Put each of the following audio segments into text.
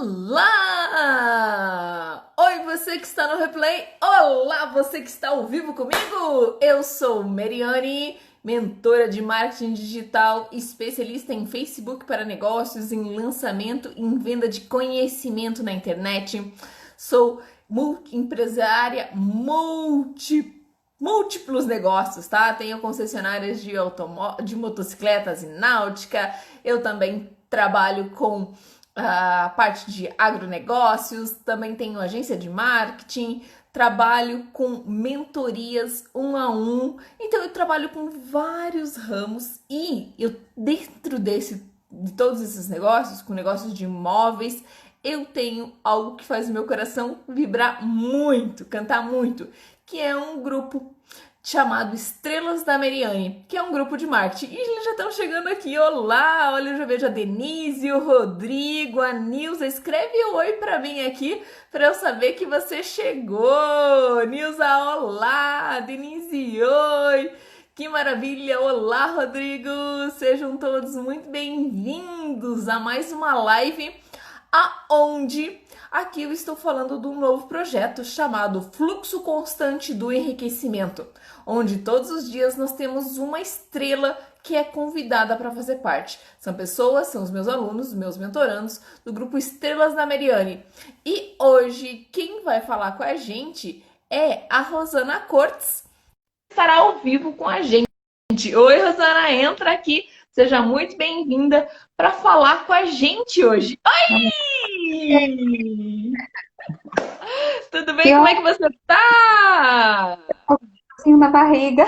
Olá! Oi, você que está no replay! Olá, você que está ao vivo comigo! Eu sou Meriane, mentora de marketing digital, especialista em Facebook para negócios, em lançamento e em venda de conhecimento na internet. Sou empresária múltiplos negócios, tá? Tenho concessionárias de motocicletas e náutica. Eu também trabalho com a parte de agronegócios, também tenho agência de marketing, trabalho com mentorias 1 a 1, então eu trabalho com vários ramos e eu dentro de todos esses negócios, com negócios de imóveis, eu tenho algo que faz o meu coração vibrar muito, cantar muito, que é um grupo chamado Estrelas da Meriane, que é um grupo de marketing. E eles já estão chegando aqui. Olá, olha, eu já vejo a Denise, o Rodrigo, a Nilza. Escreve oi para mim aqui, para eu saber que você chegou. Nilza, olá. Denise, oi. Que maravilha! Olá, Rodrigo! Sejam todos muito bem-vindos a mais uma live aonde aqui eu estou falando de um novo projeto chamado Fluxo Constante do Enriquecimento, onde todos os dias nós temos uma estrela que é convidada para fazer parte. São os meus alunos, os meus mentorandos do grupo Estrelas da Meriane. E hoje quem vai falar com a gente é a Rosana Cortes, que estará ao vivo com a gente. Oi, Rosana, entra aqui. Seja muito bem-vinda para falar com a gente hoje. Oi! Tudo bem? Como é que você tá? Friozinho na barriga.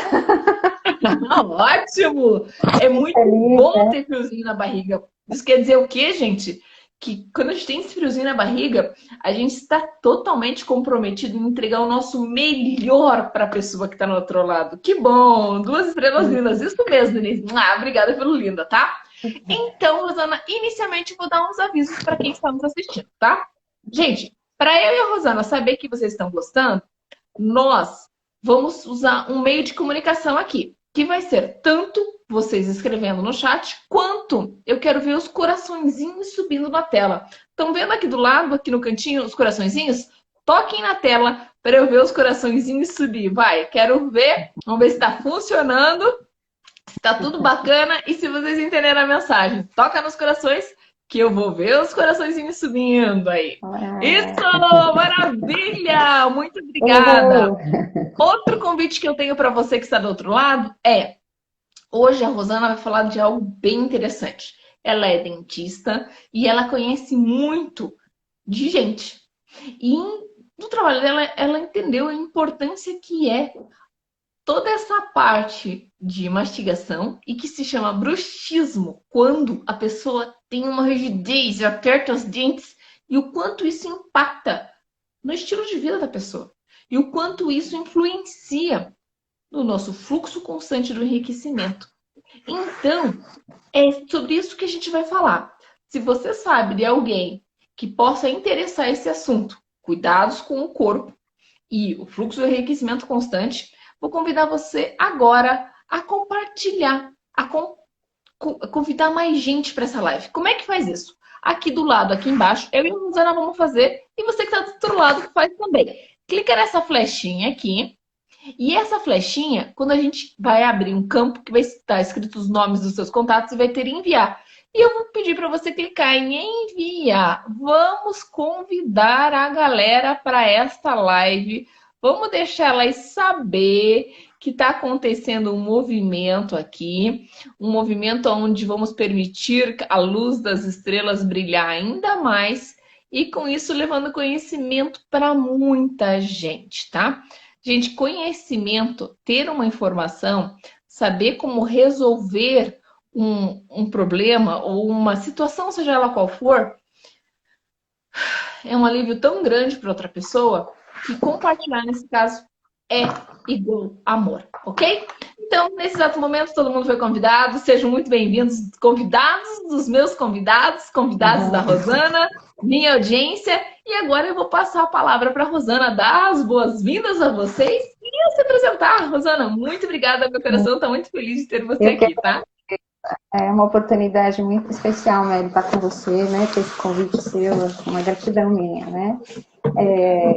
Ótimo! É muito bom ter friozinho na barriga. Isso quer dizer o quê, gente? Que quando a gente tem esse friozinho na barriga, a gente está totalmente comprometido em entregar o nosso melhor para a pessoa que está no outro lado. Que bom! 2 estrelas lindas. Isso mesmo, Denise. Obrigada pelo linda, tá? Então, Rosana, inicialmente vou dar uns avisos para quem está nos assistindo, tá? Gente, para eu e a Rosana saber que vocês estão gostando, nós vamos usar um meio de comunicação aqui, que vai ser tanto vocês escrevendo no chat, quanto eu quero ver os coraçõezinhos subindo na tela. Estão vendo aqui do lado, aqui no cantinho, os coraçõezinhos? Toquem na tela para eu ver os coraçõezinhos subir. Vai, quero ver. Vamos ver se está funcionando. Se tá tudo bacana e se vocês entenderam a mensagem. Toca nos corações que eu vou ver os coraçõezinhos subindo aí. Isso! Maravilha! Muito obrigada! Outro convite que eu tenho para você que está do outro lado é... Hoje a Rosana vai falar de algo bem interessante. Ela é dentista e ela conhece muito de gente. E no trabalho dela, ela entendeu a importância que é toda essa parte de mastigação e que se chama bruxismo, quando a pessoa tem uma rigidez, aperta os dentes, e o quanto isso impacta no estilo de vida da pessoa. E o quanto isso influencia no nosso fluxo constante do enriquecimento. Então, é sobre isso que a gente vai falar. Se você sabe de alguém que possa interessar esse assunto, cuidados com o corpo e o fluxo do enriquecimento constante, vou convidar você agora a compartilhar, convidar mais gente para essa live. Como é que faz isso? Aqui do lado, aqui embaixo, eu e a Rosana vamos fazer, e você que está do outro lado faz também. Clica nessa flechinha aqui, e essa flechinha, quando a gente vai abrir um campo que vai estar escrito os nomes dos seus contatos, vai ter enviar. E eu vou pedir para você clicar em enviar. Vamos convidar a galera para esta live. Vamos deixar elas saber que está acontecendo um movimento aqui, um movimento onde vamos permitir a luz das estrelas brilhar ainda mais e com isso levando conhecimento para muita gente, tá? Gente, conhecimento, ter uma informação, saber como resolver um problema ou uma situação, seja ela qual for, é um alívio tão grande para outra pessoa que compartilhar, nesse caso, é igual amor, ok? Então, nesse exato momento, todo mundo foi convidado. Sejam muito bem-vindos, convidados dos meus convidados, convidados da Rosana, minha audiência. E agora eu vou passar a palavra para a Rosana, dar as boas-vindas a vocês e se apresentar. Rosana, muito obrigada, meu coração está muito feliz de ter você aqui, tá? É uma oportunidade muito especial, né, estar com você, né, ter esse convite seu, uma gratidão minha, né.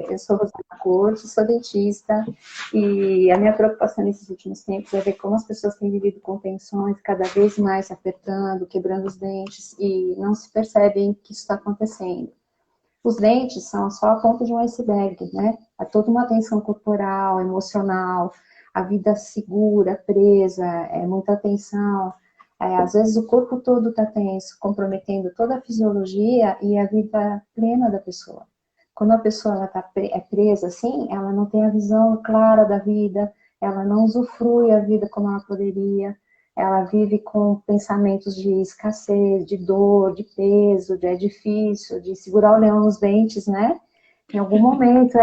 Eu sou Rosana Couto, sou dentista, e a minha preocupação nesses últimos tempos é ver como as pessoas têm vivido com tensões cada vez mais se apertando, quebrando os dentes, e não se percebem que isso está acontecendo. Os dentes são só a ponta de um iceberg, né? Há toda uma tensão corporal, emocional, a vida segura, presa, muita tensão. Às vezes o corpo todo está tenso, comprometendo toda a fisiologia e a vida plena da pessoa. Quando a pessoa está presa assim, ela não tem a visão clara da vida, ela não usufrui a vida como ela poderia, ela vive com pensamentos de escassez, de dor, de peso, de é difícil, de segurar o leão nos dentes, né? Em algum momento,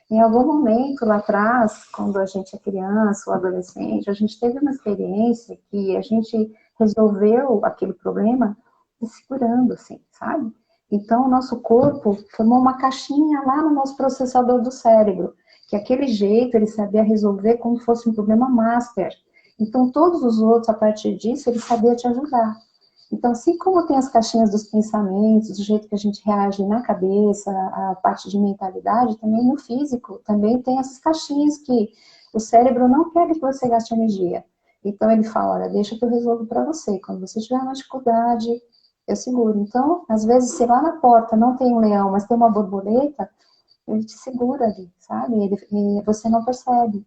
em algum momento lá atrás, quando a gente é criança ou adolescente, a gente teve uma experiência que a gente resolveu aquele problema segurando, assim, sabe? Então, o nosso corpo formou uma caixinha lá no nosso processador do cérebro, que aquele jeito ele sabia resolver como fosse um problema master. Então, todos os outros, a partir disso, ele sabia te ajudar. Então, assim como tem as caixinhas dos pensamentos, do jeito que a gente reage na cabeça, a parte de mentalidade, também no físico, também tem essas caixinhas que o cérebro não quer que você gaste energia. Então, ele fala, olha, deixa que eu resolvo para você. Quando você tiver uma dificuldade, eu seguro. Então, às vezes, se lá na porta não tem um leão, mas tem uma borboleta, ele te segura ali, sabe? E você não percebe.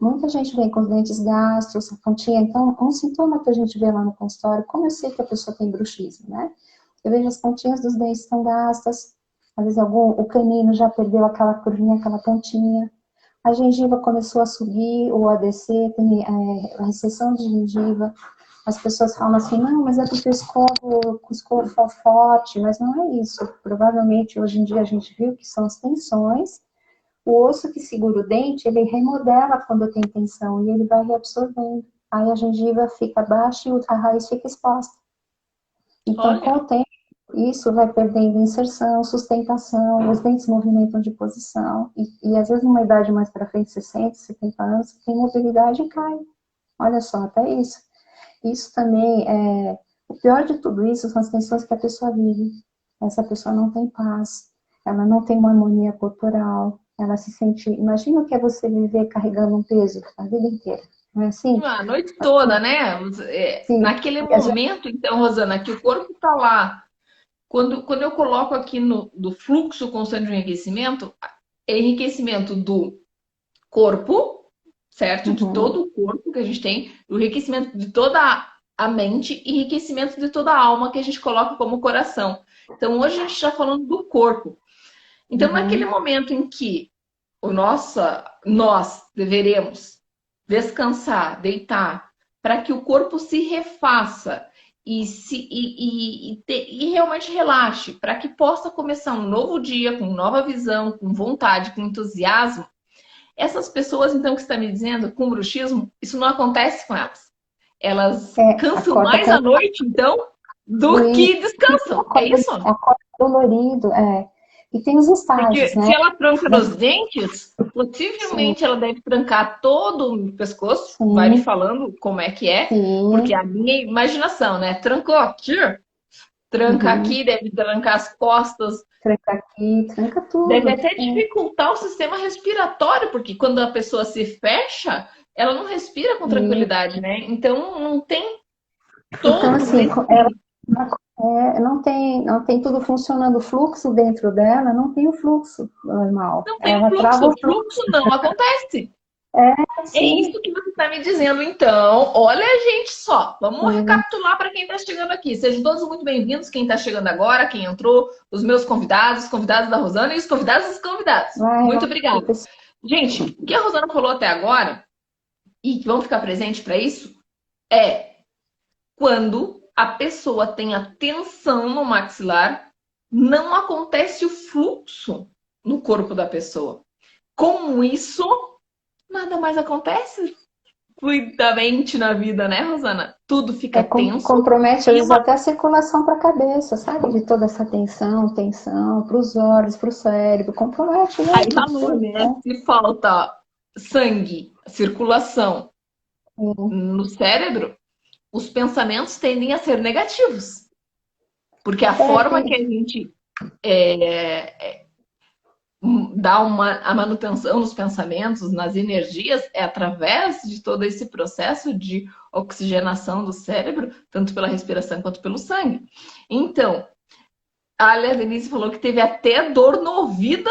Muita gente vem com os dentes gastos, a pontinha. Então, um sintoma que a gente vê lá no consultório, como eu sei que a pessoa tem bruxismo, né? Eu vejo as pontinhas dos dentes estão gastas, às vezes o canino já perdeu aquela curvinha, aquela pontinha. A gengiva começou a subir ou a descer, tem a recessão de gengiva. As pessoas falam assim, não, mas é porque o escovo foi forte, mas não é isso. Provavelmente, hoje em dia, a gente viu que são as tensões. O osso que segura o dente, ele remodela quando tem tensão e ele vai reabsorvendo. Aí a gengiva fica baixa e a raiz fica exposta. Então, com Olha, o tempo, isso vai perdendo inserção, sustentação, os dentes movimentam de posição. E às vezes, numa idade mais para frente, 60, 70 anos, tem mobilidade e cai. Olha só, até isso. Isso também o pior de tudo isso são as tensões que a pessoa vive. Essa pessoa não tem paz, ela não tem uma harmonia corporal, ela se sente. Imagina o que é você viver carregando um peso a vida inteira, não é assim? a noite toda, né? Sim, Naquele momento, então, Rosana, que o corpo está lá. Quando eu coloco aqui do fluxo constante de enriquecimento, é enriquecimento do corpo, certo? De uhum, todo o corpo que a gente tem, o enriquecimento de toda a mente e enriquecimento de toda a alma que a gente coloca como coração. Então, hoje a gente está falando do corpo. Então, naquele uhum. momento em que nós deveremos descansar, deitar, para que o corpo se refaça e realmente relaxe, para que possa começar um novo dia com nova visão, com vontade, com entusiasmo. Essas pessoas, então, que está me dizendo, com bruxismo, isso não acontece com elas. Elas cansam Acorda mais à cansado, noite, então, do que descansam. É isso? acorda dolorido, E tem os estágios, Porque se né? ela tranca nos dentes, Sim, possivelmente ela deve trancar todo o pescoço. Vai me sim, falando como é que é, porque sim. a minha imaginação, né? Trancou aqui, tranca Uhum. aqui, deve trancar as costas, Tranca aqui, tranca deve tudo. até dificultar o sistema respiratório, porque quando a pessoa se fecha, ela não respira com E, tranquilidade, né? Então não tem então, todo assim, esse. não tem tudo funcionando, o fluxo dentro dela não tem o fluxo normal. Não tem o Ela trava fluxo, o o fluxo. fluxo não acontece. É Sim, isso que você está me dizendo, então. Olha, gente, só. Vamos sim. recapitular para quem está chegando aqui. Sejam todos muito bem-vindos. Quem está chegando agora, quem entrou, os meus convidados, os convidados da Rosana e os convidados dos convidados. Vai, Muito o obrigada. pessoal. Gente, o que a Rosana falou até agora, e que vão ficar presentes para isso, é quando a pessoa tem a tensão no maxilar, não acontece o fluxo no corpo da pessoa. Com isso, nada mais acontece fluidamente na vida, né, Rosana? Tudo fica tenso Compromete, às e vezes, uma... até a circulação para a cabeça, sabe? De toda essa tensão para os olhos, para o cérebro. Compromete Aí mesmo, falou, tudo, né? né? Se falta sangue, circulação Sim. no cérebro, os pensamentos tendem a ser negativos. Porque a forma que a gente dá a manutenção nos pensamentos, nas energias, é através de todo esse processo de oxigenação do cérebro, tanto pela respiração quanto pelo sangue. Então, a Denise falou que teve até dor no ouvido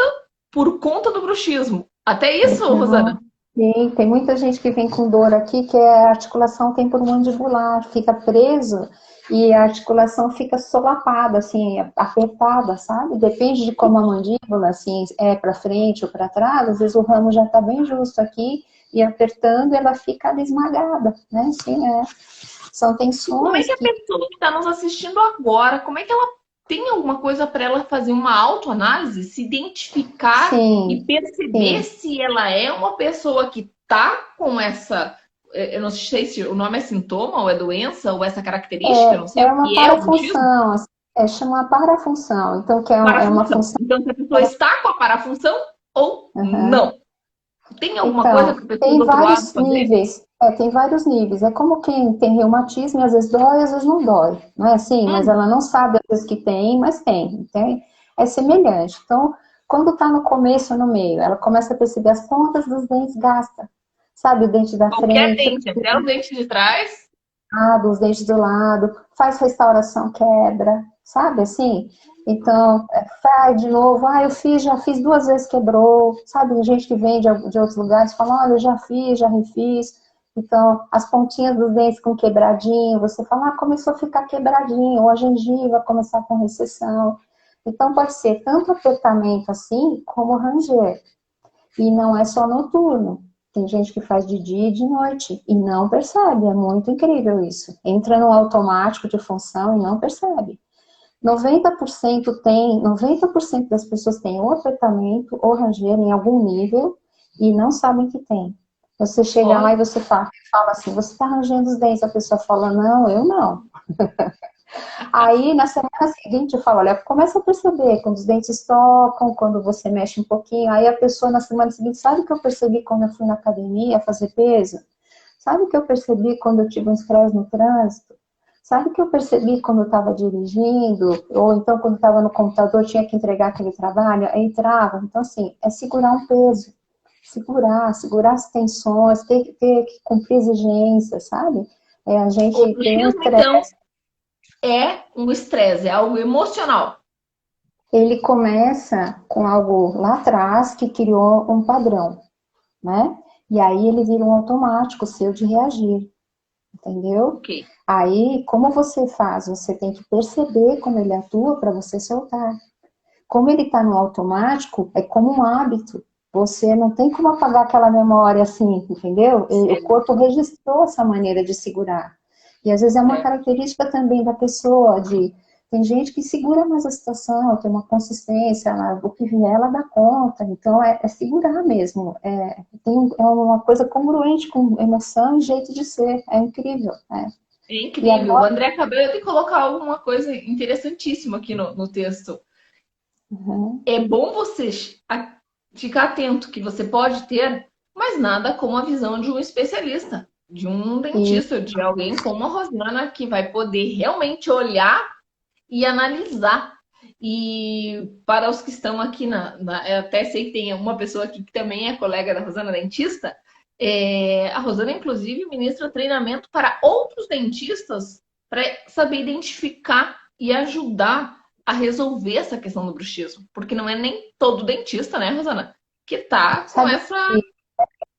por conta do bruxismo. Até isso, Então, Rosana? sim, tem muita gente que vem com dor aqui, que é a articulação temporomandibular, fica preso e a articulação fica solapada, assim, apertada, sabe? Depende de como a mandíbula, assim, é para frente ou para trás, às vezes o ramo já está bem justo aqui e apertando ela fica esmagada, né? Sim, são Como é tensões que a que... pessoa que está nos assistindo agora, como é que ela tem alguma coisa para ela fazer uma autoanálise, se identificar e Sim, perceber sim. se ela é uma pessoa que está com essa, eu não sei se o nome é sintoma ou é doença ou essa característica, eu não sei É o uma que é o bruxismo, parafunção, assim, chama parafunção, então que é uma parafunção. função... Então, se a pessoa está com a parafunção ou Aham. não. Tem alguma coisa Então, para a pessoa do tem outro lado vários fazer? níveis. Tem vários níveis. É como quem tem reumatismo e às vezes dói, às vezes não dói. Não é assim? Mas Hum, ela não sabe às vezes que tem, mas tem. Tem. É semelhante. Então, quando está no começo ou no meio, ela começa a perceber as pontas dos dentes gasta. Sabe, o dente da qualquer frente, dente, até o dente de trás. os dentes do lado, faz restauração, quebra, sabe assim? Então, faz de novo, já fiz 2 vezes, quebrou, sabe? Tem gente que vem de outros lugares fala, olha, eu já fiz, já refiz. Então, as pontinhas dos dentes com quebradinho, você fala, começou a ficar quebradinho, ou a gengiva começar com recessão. Então, pode ser tanto apertamento assim, como ranger. E não é só noturno. Tem gente que faz de dia e de noite e não percebe. É muito incrível isso. Entra no automático de função e não percebe. 90% das pessoas têm ou apertamento ou ranger em algum nível e não sabem que tem. Você chega lá Olha, e você fala assim, você está rangendo os dentes. A pessoa fala, não, eu não. Aí, na semana seguinte, eu falo, olha, começa a perceber quando os dentes tocam, quando você mexe um pouquinho. Aí a pessoa, na semana seguinte, sabe o que eu percebi quando eu fui na academia fazer peso? Sabe o que eu percebi quando eu tive um estresse no trânsito? Sabe o que eu percebi quando eu estava dirigindo? Ou então, quando estava no computador, tinha que entregar aquele trabalho? Aí trava. Então, assim, é segurar um peso. Segurar as tensões, ter que cumprir exigências, sabe? A o gente tem um bruxismo, então, estresse. é um estresse, é algo emocional. Ele começa com algo lá atrás que criou um padrão, né? E aí ele vira um automático seu de reagir, entendeu? Ok. Aí, como você faz? Você tem que perceber como ele atua para você soltar. Como ele está no automático, é como um hábito. Você não tem como apagar aquela memória assim, entendeu? O Certo, corpo registrou essa maneira de segurar. E às vezes é uma certo. característica também da pessoa, tem gente que segura mais a situação, tem uma consistência, o que vier ela dá conta, então é segurar mesmo, é uma coisa congruente com emoção e jeito de ser, é incrível, né? É E incrível. O agora, André acabou de colocar alguma coisa interessantíssima aqui no texto. uhum, É bom você ficar atento que você pode ter, mas nada como a visão de um especialista, de um e dentista, de alguém como a Rosana, que vai poder realmente olhar e analisar. E para os que estão aqui eu até sei que tem uma pessoa aqui que também é colega da Rosana, dentista. A Rosana, inclusive, ministra treinamento para outros dentistas para saber identificar e ajudar a resolver essa questão do bruxismo. Porque não é nem todo dentista, né, Rosana, que tá com sabe essa.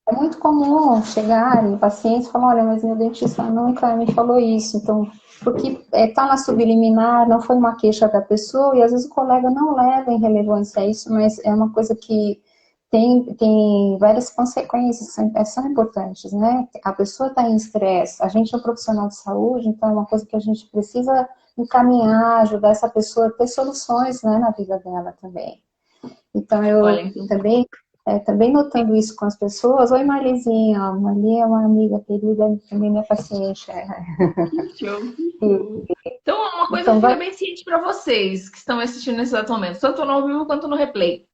é muito comum chegarem pacientes e falar, olha, mas meu dentista nunca me falou isso, então, porque está na subliminar, não foi uma queixa da pessoa, e às vezes o colega não leva em relevância isso, mas é uma coisa que tem várias consequências que são importantes, né? A pessoa está em estresse, a gente é um profissional de saúde, então é uma coisa que a gente precisa encaminhar, ajudar essa pessoa a ter soluções, né, na vida dela também. Então, Olha, eu então, também notando isso com as pessoas. Oi, Marlizinha. Ó, Marli é uma amiga querida, também minha paciente. que show, que E, show. Então, uma coisa então, fica bem ciente para vocês que estão assistindo nesse exato momento, tanto no ao vivo quanto no replay.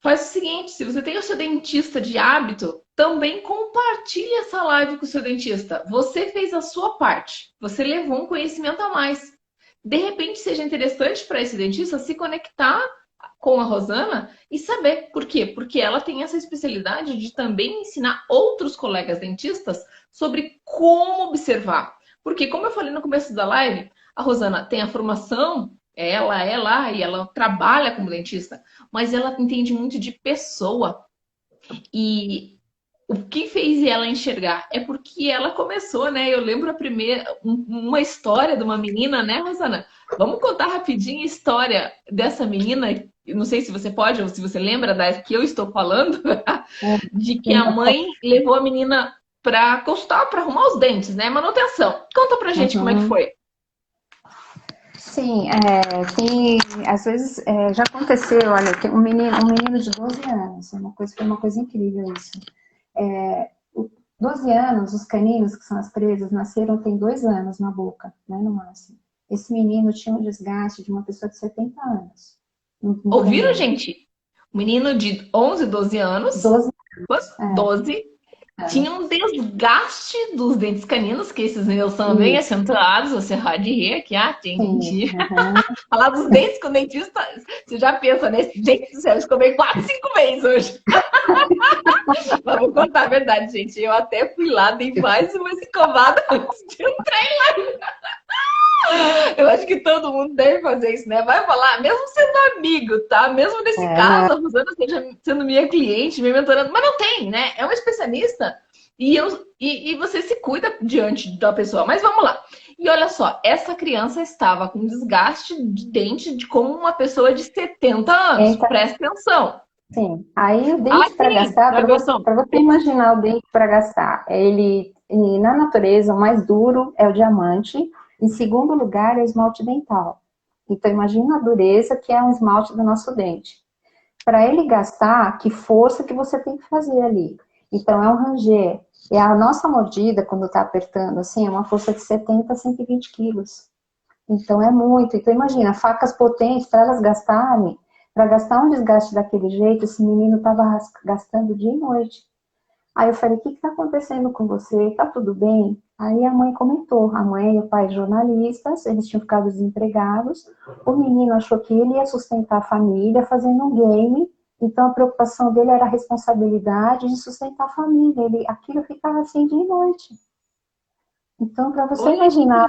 Faz o seguinte, se você tem o seu dentista de hábito, também compartilhe essa live com o seu dentista. Você fez a sua parte, você levou um conhecimento a mais. De repente, seja interessante para esse dentista se conectar com a Rosana e saber por quê? Porque ela tem essa especialidade de também ensinar outros colegas dentistas sobre como observar. Porque, como eu falei no começo da live, a Rosana tem a formação, ela é lá e ela trabalha como dentista, mas ela entende muito de pessoa. E o que fez ela enxergar é porque ela começou, né? Eu lembro uma história de uma menina, né, Rosana? Vamos contar rapidinho a história dessa menina. Não sei se você pode ou se você lembra da que eu estou falando, de que a mãe levou a menina para consultar, para arrumar os dentes, né? Manutenção. Conta pra gente como é que foi. Sim, às vezes já aconteceu, olha, tem um menino de 12 anos, foi uma coisa incrível isso. 12 anos, os caninos, que são as presas, nasceram tem 2 anos na boca, né, no máximo. Esse menino tinha um desgaste de uma pessoa de 70 anos. Ouviram, gente? Um menino de 11, 12 anos, 12 tinha um desgaste dos dentes caninos, que esses meus são bem acentuados, você pode rir aqui, entendi. Falar dos dentes com o dentista, você já pensa, né? Gente do céu, eu escovei 4, 5 vezes hoje. Mas vou contar a verdade, gente. Eu até fui lá, dei mais uma escovada antes de entrar lá. Eu acho que todo mundo deve fazer isso, né? Vai falar, mesmo sendo amigo, tá? Mesmo nesse caso, a Rosana seja sendo minha cliente, me mentorando, mas não tem, né? É uma especialista e você se cuida diante da pessoa. Mas vamos lá. E olha só, essa criança estava com desgaste de dente de como uma pessoa de 70 anos. Presta atenção. Sim. Aí o dente para gastar, para você imaginar o dente para gastar, na natureza, o mais duro é o diamante, em segundo lugar é o esmalte dental. Então imagina a dureza que é um esmalte do nosso dente. Para ele gastar, que força que você tem que fazer ali. Então é um ranger. E a nossa mordida, quando está apertando assim, é uma força de 70 a 120 quilos. Então é muito. Então imagina, facas potentes, para elas gastarem, para gastar um desgaste daquele jeito, esse menino estava gastando dia e noite. Aí eu falei, o que está acontecendo com você? Tá tudo bem? Aí a mãe comentou, a mãe e o pai jornalistas, eles tinham ficado desempregados, o menino achou que ele ia sustentar a família fazendo um game, então a preocupação dele era a responsabilidade de sustentar a família, aquilo ficava assim dia e noite. Então, para você imaginar...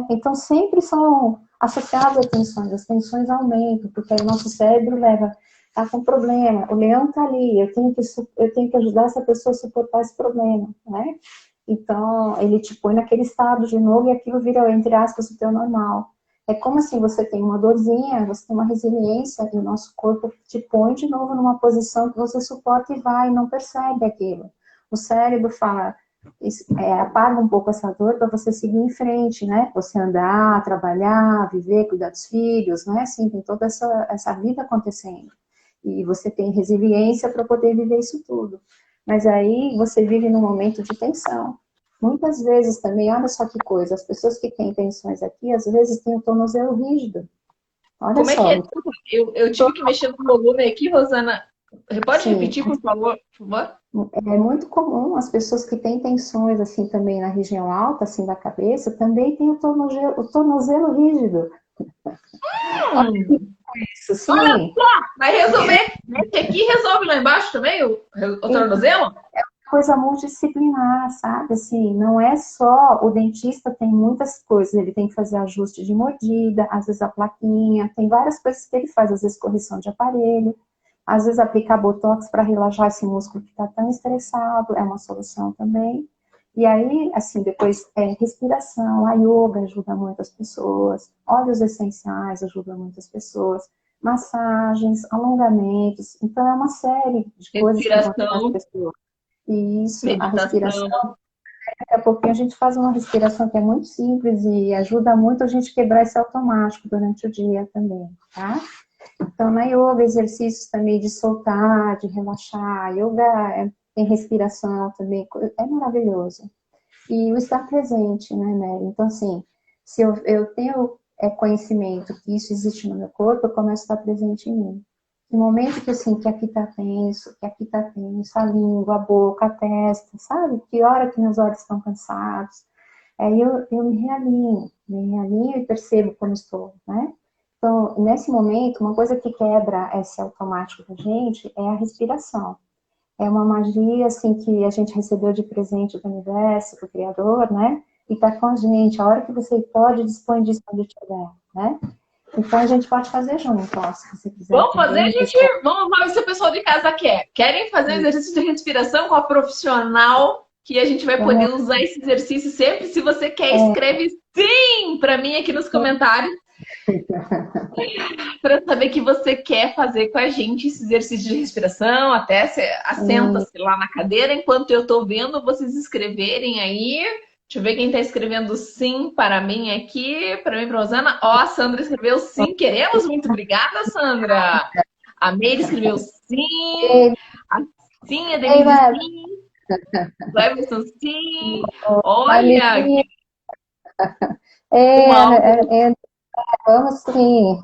então sempre são associadas a tensões, as tensões aumentam, porque aí o nosso cérebro tá com problema, o leão tá ali, eu tenho que ajudar essa pessoa a suportar esse problema, né? Então, ele te põe naquele estado de novo e aquilo vira, entre aspas, o teu normal. É como assim, você tem uma dorzinha, você tem uma resiliência e o nosso corpo te põe de novo numa posição que você suporta e vai, e não percebe aquilo. O cérebro fala, apaga um pouco essa dor para você seguir em frente, né? Você andar, trabalhar, viver, cuidar dos filhos, né? Assim, tem toda essa vida acontecendo. E você tem resiliência para poder viver isso tudo. Mas aí você vive num momento de tensão. Muitas vezes também, olha só que coisa, as pessoas que têm tensões aqui, às vezes têm o tornozelo rígido. Olha Como só. É que é? Eu tive que mexer no volume aqui, Rosana. Pode repetir, por favor? É muito comum as pessoas que têm tensões assim também na região alta, assim da cabeça, também tem o tornozelo rígido. Isso, sim. Olha só, vai resolver. Esse aqui resolve lá embaixo também, o tornozelo? É uma coisa multidisciplinar, sabe? Assim, não é só o dentista, tem muitas coisas. Ele tem que fazer ajuste de mordida, às vezes a plaquinha, tem várias coisas que ele faz, às vezes correção de aparelho, às vezes aplicar botox para relaxar esse músculo que está tão estressado, é uma solução também. E aí, assim, depois respiração, a yoga ajuda muitas pessoas, óleos essenciais ajudam muitas pessoas, massagens, alongamentos, então é uma série de coisas que vão ajudar as pessoas. Isso, meditação. A respiração. Daqui a pouquinho a gente faz uma respiração que é muito simples e ajuda muito a gente quebrar esse automático durante o dia também, tá? Então, na yoga, exercícios também de soltar, de relaxar. Yoga tem respiração também, é maravilhoso. E o estar presente, né, Mary? Então, assim, se eu tenho conhecimento que isso existe no meu corpo, eu começo a estar presente em mim. No momento que eu sinto que aqui tá tenso, a língua, a boca, a testa, sabe? Que hora que meus olhos estão cansados. Aí eu me realinho e percebo como estou, né? Então, nesse momento, uma coisa que quebra esse automático da gente é a respiração. É uma magia, assim, que a gente recebeu de presente do universo, do Criador, né? E tá com a gente. A hora que você pode, dispõe disso quando tiver, né? Então, a gente pode fazer junto, ó, se você quiser Vamos fazer, também. gente? Vamos ver se o pessoal de casa quer. Querem fazer um exercício de respiração com a profissional, que a gente vai poder usar esse exercício sempre. Se você quer, escreve sim para mim aqui nos comentários. Para saber que você quer fazer com a gente esse exercício de respiração. Até assenta-se lá na cadeira enquanto eu estou vendo vocês escreverem aí. Deixa eu ver quem está escrevendo sim para mim aqui. Para mim, para a Rosana. Ó, a Sandra escreveu sim. Queremos. Muito obrigada, Sandra. A Meire escreveu sim. A Sim, a Denise sim. O Everson sim. Olha. Vamos sim.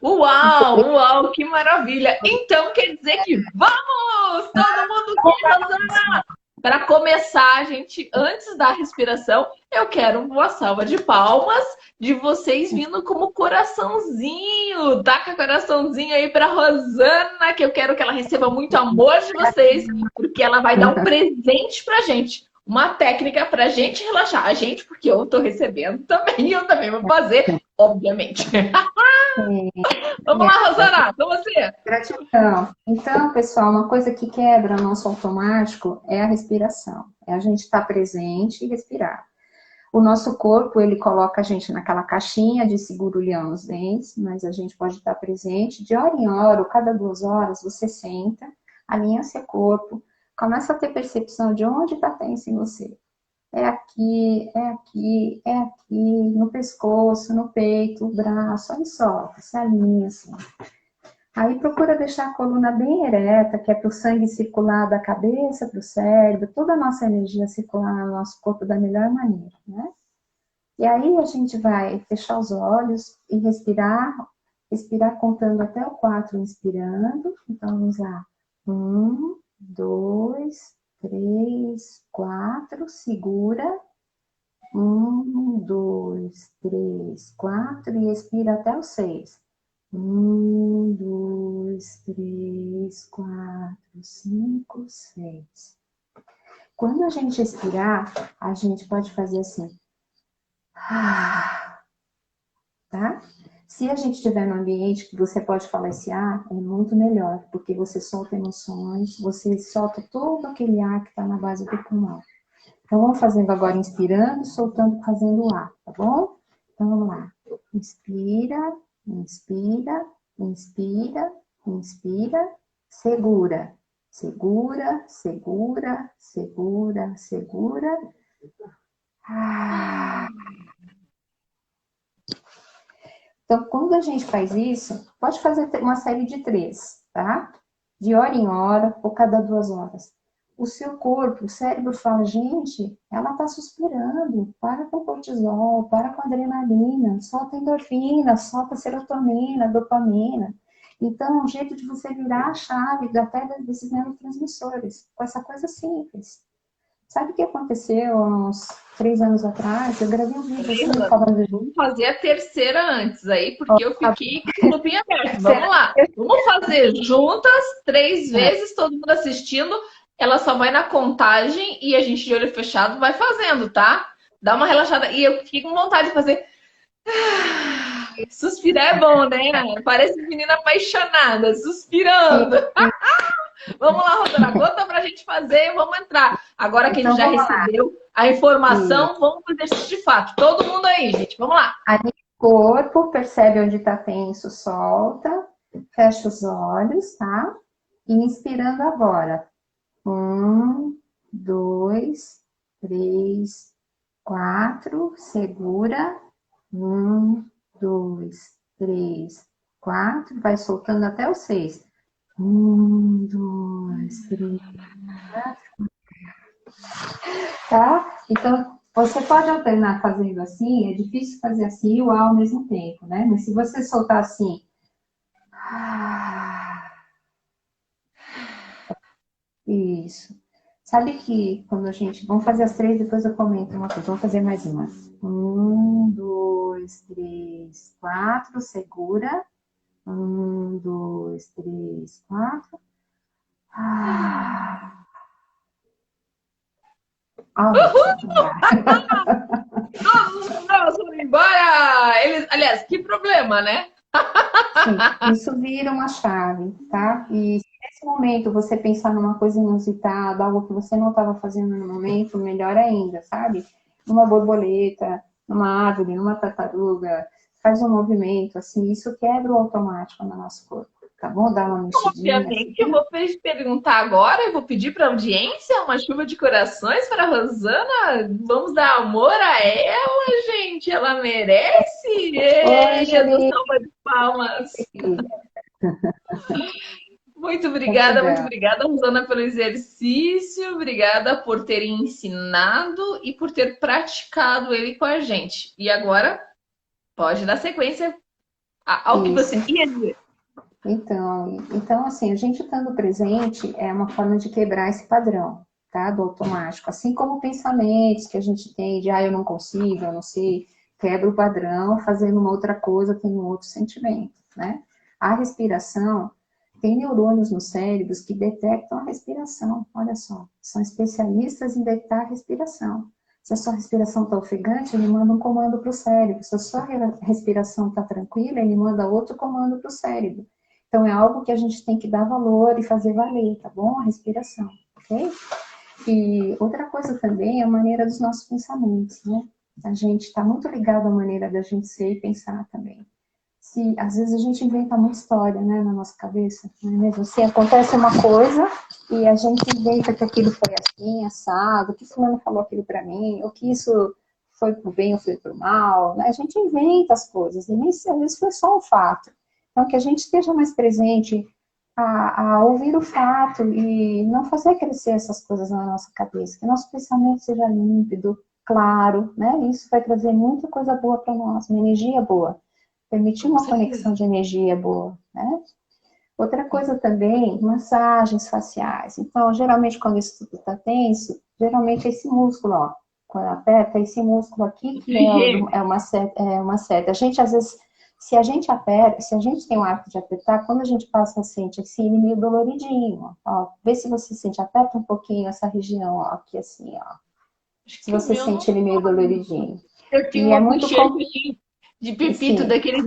Uau, que maravilha. Então quer dizer que vamos! Todo mundo aqui, Rosana! Para começar, gente, antes da respiração, eu quero uma salva de palmas de vocês vindo como coraçãozinho. Taca coraçãozinho aí para Rosana, que eu quero que ela receba muito amor de vocês, porque ela vai dar um presente pra gente. Uma técnica pra gente relaxar. A gente, porque eu tô recebendo também, eu também vou fazer, obviamente. Vamos lá, Rosana, com você. Gratidão. Então, pessoal, uma coisa que quebra o nosso automático é a respiração. É a gente estar presente e respirar. O nosso corpo, ele coloca a gente naquela caixinha de seguro-leão nos dentes, mas a gente pode estar presente. De hora em hora, ou cada 2 horas, você senta, alinha seu corpo, começa a ter percepção de onde está tenso em você. É aqui, é aqui, é aqui, no pescoço, no peito, no braço, aí solta, se alinha assim. Aí procura deixar a coluna bem ereta, que é para o sangue circular da cabeça para o cérebro, toda a nossa energia circular no nosso corpo da melhor maneira, né? E aí a gente vai fechar os olhos e respirar contando até o 4, inspirando. Então vamos lá. 1, 2, 3, 4, segura. 1, 2, 3, 4 e expira até o 6. 1, 2, 3, 4, 5, 6. Quando a gente expirar, a gente pode fazer assim. Tá? Se a gente estiver num ambiente que você pode falar esse ar, é muito melhor, porque você solta emoções, você solta todo aquele ar que está na base do pulmão. Então, vamos fazendo agora, inspirando, soltando, fazendo o ar, tá bom? Então, vamos lá. Inspira, inspira, inspira, inspira, segura. Segura, segura, segura, segura. Então, quando a gente faz isso, pode fazer uma série de 3, tá? De hora em hora, ou cada 2 horas. O seu corpo, o cérebro fala, gente, ela tá suspirando, para com cortisol, para com adrenalina, solta endorfina, solta serotonina, dopamina. Então, é um jeito de você virar a chave até desses neurotransmissores, com essa coisa simples. Sabe o que aconteceu uns 3 anos atrás? Eu gravei um vídeo assim, falando de... Vamos fazer a terceira antes aí, porque eu fiquei com o lupinho aberto. Vamos lá. Vamos fazer juntas, 3 vezes, todo mundo assistindo. Ela só vai na contagem e a gente de olho fechado vai fazendo, tá? Dá uma relaxada. E eu fiquei com vontade de fazer... Suspirar é bom, né? Parece menina apaixonada, suspirando. Vamos lá, Rosana, conta pra gente fazer, vamos entrar. Agora que a gente já recebeu a informação, vamos pro exercício de fato. Todo mundo aí, gente, vamos lá. Aí o corpo, percebe onde tá tenso, solta, fecha os olhos, tá? E inspirando agora. 1, 2, 3, 4, segura. 1, 2, 3, 4, vai soltando até o 6. 1, 2, 3, 4. Tá? Então, você pode alternar fazendo assim, é difícil fazer assim e o ar ao mesmo tempo, né? Mas se você soltar assim, Isso. Sabe que quando a gente... Vamos fazer as 3, depois eu comento uma coisa. Vamos fazer mais uma. 1, 2, 3, 4. Segura. 1, 2, 3, 4. Ah. Todos vamos embora! Eles, aliás, que problema, né? Sim, isso vira uma chave, tá? E se nesse momento você pensar numa coisa inusitada, algo que você não estava fazendo no momento, melhor ainda, sabe? Numa borboleta, numa árvore, numa tartaruga, faz um movimento, assim, isso quebra o automático no nosso corpo, tá bom? Dá uma mexidinha. Obviamente, eu vou perguntar agora, eu vou pedir para a audiência uma chuva de corações para a Rosana. Vamos dar amor a ela, gente. Ela merece. Oi, Jesus, salva de palmas. Muito obrigada, Rosana, pelo exercício. Obrigada por ter ensinado e por ter praticado ele com a gente. E agora, pode dar sequência ao que você ia dizer. Então, assim, a gente estando presente é uma forma de quebrar esse padrão, tá? Do automático. Assim como pensamentos que a gente tem de, eu não consigo, eu não sei, quebra o padrão, fazendo uma outra coisa, tem um outro sentimento, né? A respiração, tem neurônios no cérebro que detectam a respiração, olha só. São especialistas em detectar a respiração. Se a sua respiração está ofegante, ele manda um comando para o cérebro. Se a sua respiração está tranquila, ele manda outro comando para o cérebro. Então, é algo que a gente tem que dar valor e fazer valer, tá bom? A respiração, ok? E outra coisa também é a maneira dos nossos pensamentos, né? A gente está muito ligado à maneira da gente ser e pensar também. Às vezes a gente inventa muita história, né, na nossa cabeça, não é mesmo? Assim, acontece uma coisa e a gente inventa que aquilo foi assim, assado, que fulano falou aquilo para mim, ou que isso foi pro bem ou foi pro mal, né? A gente inventa as coisas, e nem às vezes foi só um fato. Então, que a gente esteja mais presente a ouvir o fato e não fazer crescer essas coisas na nossa cabeça, que nosso pensamento seja límpido, claro, né? Isso vai trazer muita coisa boa para nós, uma energia boa, permitir uma conexão de energia boa, né? Outra coisa também, massagens faciais. Então, geralmente, quando isso tudo está tenso, geralmente é esse músculo, ó, quando aperta, esse músculo aqui, que é uma seta. A gente, às vezes, se a gente aperta, se a gente tem o hábito de apertar, quando a gente passa, sente assim, ele meio doloridinho, ó. Vê se você sente, aperta um pouquinho essa região, ó, aqui assim, ó. Se você sente ele meio doloridinho. Eu tenho uma bochecha de pepito daquele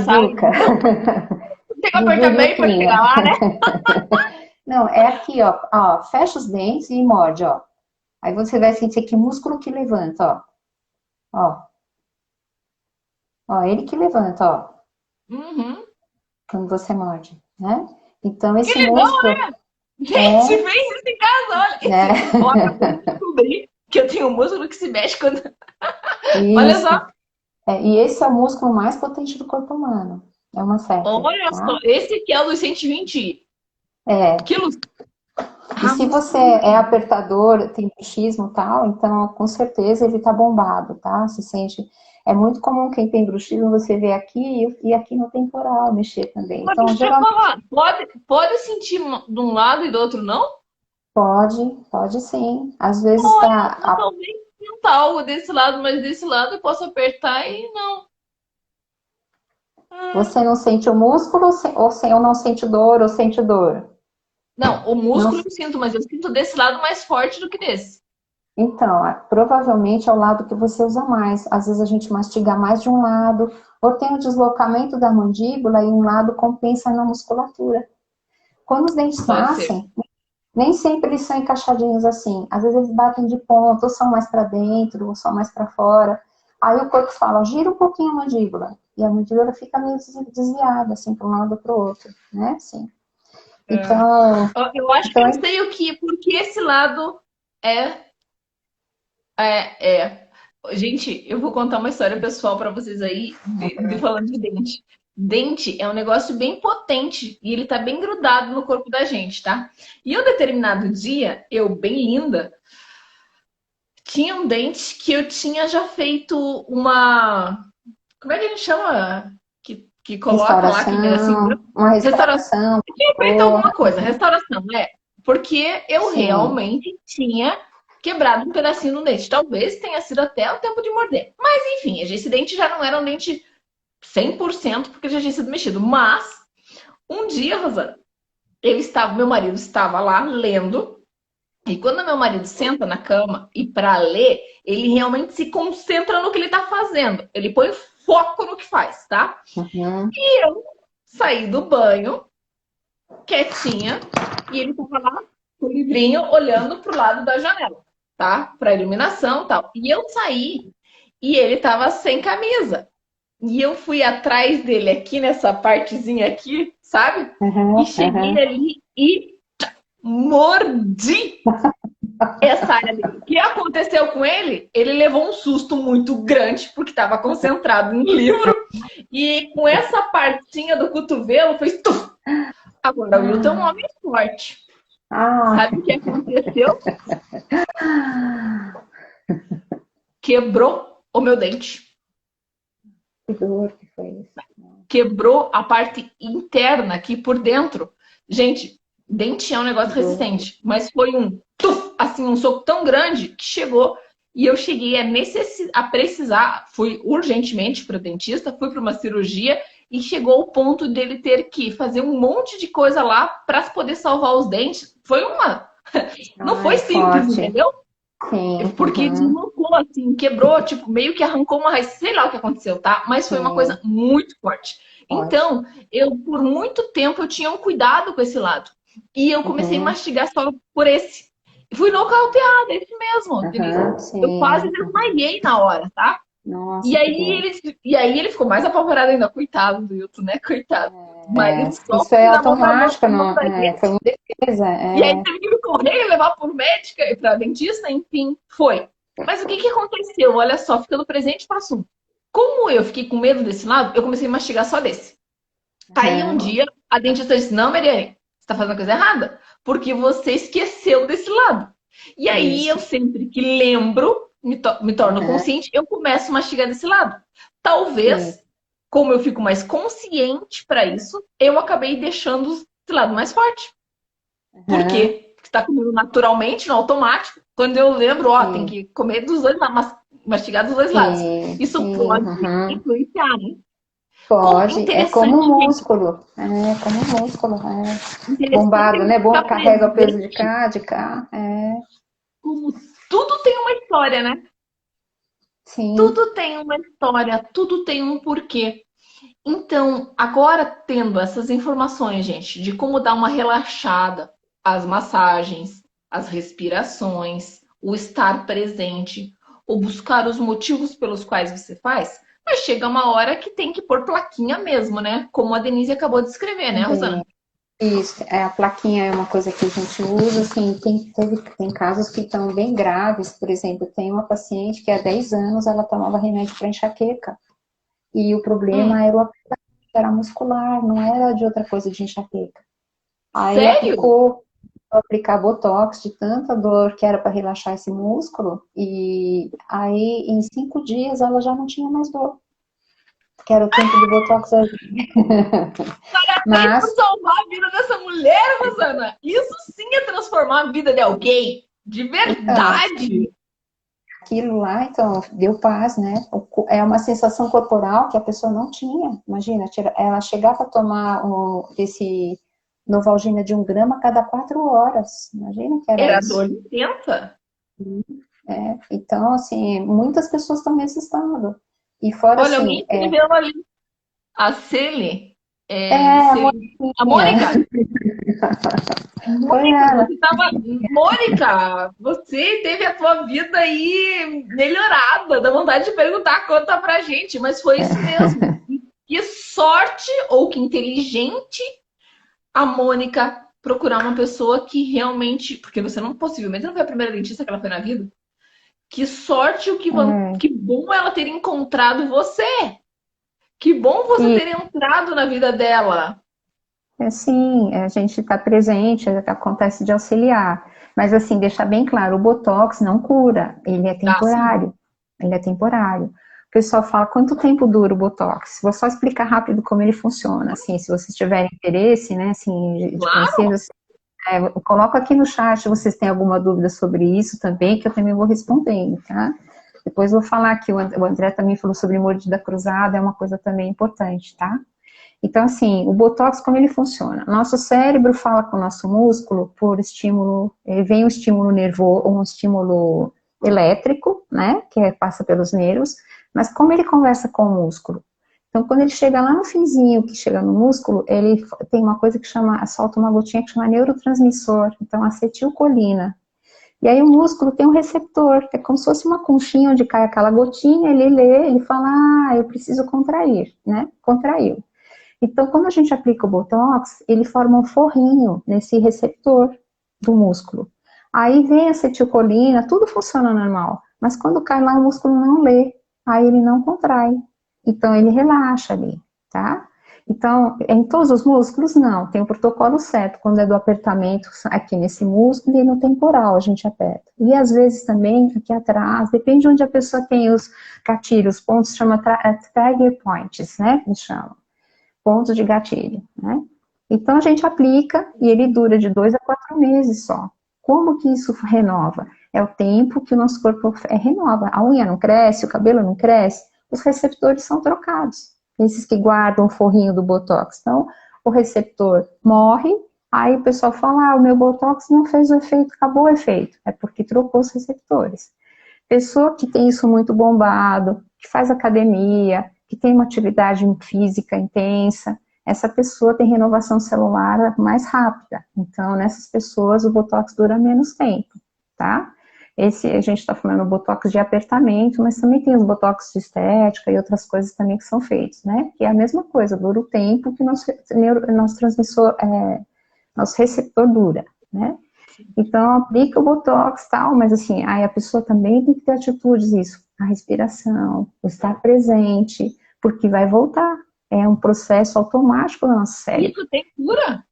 sabe? Tem que apertar bem pra chegar lá, né? Não, é aqui, ó. Fecha os dentes e morde, ó. Aí você vai sentir que músculo que levanta, ó. Ó, ele que levanta, ó. Uhum. Quando você morde, né? Então, esse que músculo... Legal, né? Gente, fez isso em casa, olha. Olha, eu descobri que eu tenho um músculo que se mexe quando... Olha só. E esse é o músculo mais potente do corpo humano. É uma seta. Olha só, esse aqui é o dos 120 quilos. E se você é apertador, tem bruxismo e tal, então com certeza ele tá bombado, tá? Se sente... É muito comum quem tem bruxismo, você vê aqui e aqui no temporal mexer também. Mas então, deixa eu falar, pode sentir de um lado e do outro, não? Pode sim. Às vezes Talvez sinta algo desse lado, mas desse lado eu posso apertar e não. Você não sente o músculo ou não sente dor ou sente dor? Não, o músculo eu sinto, mas eu sinto desse lado mais forte do que desse. Então, provavelmente é o lado que você usa mais. Às vezes a gente mastiga mais de um lado, ou tem o deslocamento da mandíbula e um lado compensa na musculatura. Quando os dentes nascem, nem sempre eles são encaixadinhos assim. Às vezes eles batem de ponta, ou são mais para dentro, ou são mais para fora. Aí o corpo fala, gira um pouquinho a mandíbula. E a mandíbula fica meio desviada, assim, para um lado ou para o outro, né? Assim. Então... Eu acho que eu sei porque esse lado Gente, eu vou contar uma história pessoal para vocês aí, de falando de dente. Dente é um negócio bem potente e ele tá bem grudado no corpo da gente, tá? E um determinado dia, eu bem linda, tinha um dente que eu tinha já feito uma... Como é que a gente chama? Que coloca lá, que assim, uma restauração. Eu tinha feito alguma coisa, restauração, Porque eu Sim. realmente tinha quebrado um pedacinho no dente. Talvez tenha sido até o tempo de morder. Mas enfim, esse dente já não era um dente 100% porque já tinha sido mexido. Mas, um dia, Rosana, meu marido estava lá lendo. E quando meu marido senta na cama e para ler, ele realmente se concentra no que ele está fazendo. Ele põe foco no que faz, tá? Uhum. E eu saí do banho, quietinha, e ele tava lá com o livrinho olhando pro lado da janela, tá? Pra iluminação e tal. E eu saí e ele tava sem camisa. E eu fui atrás dele aqui nessa partezinha aqui, sabe? E Uhum. cheguei Uhum. ali e mordi essa área dele. O que aconteceu com ele? Ele levou um susto muito grande, porque estava concentrado no livro, e com essa partinha do cotovelo fez tuf. Agora, o Wilton é um homem forte. Ah, Sabe o que aconteceu? Quebrou o meu dente. que dor que foi isso. Quebrou a parte interna aqui por dentro. Gente, dente é um Que negócio dor. resistente, mas foi um tuf, assim, um soco tão grande que chegou e eu cheguei a precisar, fui urgentemente para o dentista, fui para uma cirurgia e chegou ao ponto dele ter que fazer um monte de coisa lá para poder salvar os dentes. Foi uma. Não Ah, foi é simples, forte. entendeu? Sim. Porque Uhum. deslocou, assim, quebrou, tipo, meio que arrancou uma raiz, sei lá o que aconteceu, tá? Mas foi uma coisa Sim. muito forte. Forte. Então, por muito tempo, eu tinha um cuidado com esse lado. E eu comecei a Uhum. mastigar só por esse. E fui nocauteada, esse mesmo. Uhum. Eu quase Sim. Uhum. desmaiei na hora, tá? E Nossa, que aí dor. ele ficou mais apavorado ainda. Coitado do Hilton, né? Coitado. O É, marido isso é sofre automático, na mão não, da foi gente. uma defesa. E aí É, teve que me correr e levar por médica e para dentista, enfim, foi. Mas o que que aconteceu? Olha só, ficando presente, passo um. Como eu fiquei com medo desse lado, eu comecei a mastigar só desse. Aí um uhum. dia a dentista disse: Não, Mariane, você está fazendo a coisa errada, porque você esqueceu desse lado. E aí eu Isso. sempre que lembro, me torno Uhum. consciente, eu começo a mastigar desse lado. Sim. Talvez, como eu fico mais consciente para isso, eu acabei deixando esse lado mais forte. Por Uhum. quê? Porque está comendo naturalmente, no automático. Quando eu lembro, ó, tem Sim. que comer dos dois lados, mastigar dos dois lados. Sim. Isso Sim. pode Uhum. influenciar, né? Pode. É como Interessante, um gente. músculo. É como um músculo. É. Interessante a Bombado, gente né? Bom, ficar carrega o peso de presente cá, de cá. É. como tudo tem uma história, né? Sim. Tudo tem uma história, tudo tem um porquê. Então, agora tendo essas informações, gente, de como dar uma relaxada, as massagens, as respirações, o estar presente, ou buscar os motivos pelos quais você faz, mas chega uma hora que tem que pôr plaquinha mesmo, né? Como a Denise acabou de escrever, né, Também. Rosana? Isso, a plaquinha é uma coisa que a gente usa, assim, tem casos que estão bem graves, por exemplo, tem uma paciente que há 10 anos ela tomava remédio para enxaqueca, e o problema Hum, era o aplicativo, era muscular, não era de outra coisa de enxaqueca. Aí sério? aplicar botox de tanta dor que era para relaxar esse músculo, e aí em 5 dias ela já não tinha mais dor, que era o tempo do botox agir. Parabéns por Mas salvar a vida dessa mulher, Rosana. Isso sim é transformar a vida de alguém. De então, verdade. aquilo lá, então, deu paz, né? É uma sensação corporal que a pessoa não tinha. Imagina, ela chegava a tomar esse Novalgina de 1 grama a cada 4 horas. Imagina que era Era isso. dor intensa. É, então, assim, muitas pessoas estão nesse estado. E fora, Olha, alguém assim, escreveu ali. A Cele. a A Moniquinha, Mônica. foi Mônica, ela. você tava. Mônica, você teve a tua vida aí melhorada. Dá vontade de perguntar conta pra gente, mas foi isso mesmo. Que sorte ou que inteligente a Mônica procurar uma pessoa que realmente. Porque você não, possivelmente, não foi a primeira dentista que ela foi na vida. Que sorte o É, que bom ela ter encontrado você. Que bom você e ter entrado na vida dela. assim, a gente está presente, acontece de auxiliar. Mas assim, deixar bem claro, o Botox não cura, ele é Ah, sim. temporário. Ele é temporário. O pessoal fala, quanto tempo dura o Botox? Vou só explicar rápido como ele funciona, assim, se vocês tiverem interesse, né, assim, de conhecer, Claro. Eu coloco aqui no chat se vocês têm alguma dúvida sobre isso também, que eu também vou respondendo, tá? Depois vou falar aqui, o André também falou sobre mordida cruzada, é uma coisa também importante, tá? Então, assim, o Botox, como ele funciona? Nosso cérebro fala com o nosso músculo por estímulo, vem um estímulo nervoso, um estímulo elétrico, né, passa pelos nervos, mas como ele conversa com o músculo? Então, quando ele chega lá no finzinho, que chega no músculo, ele tem uma coisa que chama, solta uma gotinha que chama neurotransmissor, então acetilcolina. E aí o músculo tem um receptor, que é como se fosse uma conchinha onde cai aquela gotinha, ele lê, ele fala, eu preciso contrair, né, contraiu. Então, quando a gente aplica o Botox, ele forma um forrinho nesse receptor do músculo. Aí vem a acetilcolina, tudo funciona normal, mas quando cai lá o músculo não lê, aí ele não contrai. Então, ele relaxa ali, tá? Então, em todos os músculos, não, tem o protocolo certo, quando é do apertamento aqui nesse músculo e no temporal a gente aperta. E às vezes também aqui atrás, depende de onde a pessoa tem os gatilhos, pontos, chama trigger points, né, que chama. Pontos de gatilho, né? Então a gente aplica e ele dura de 2 a 4 meses só. Como que isso renova? É o tempo que o nosso corpo renova. A unha não cresce, o cabelo não cresce, os receptores são trocados. Esses que guardam o forrinho do Botox. Então, o receptor morre, aí o pessoal fala, o meu Botox não fez o efeito, acabou o efeito. É porque trocou os receptores. Pessoa que tem isso muito bombado, que faz academia, que tem uma atividade física intensa, essa pessoa tem renovação celular mais rápida. Então, nessas pessoas, o Botox dura menos tempo, tá? Esse, a gente está falando Botox de apertamento, mas também tem os Botox de estética e outras coisas também que são feitos, né? Que é a mesma coisa, dura o tempo que nosso transmissor, nosso receptor dura, né? Então, aplica o Botox e tal, mas assim, aí a pessoa também tem que ter atitudes, isso, a respiração, o estar presente, porque vai voltar. É um processo automático no nosso cérebro. Isso tem cura?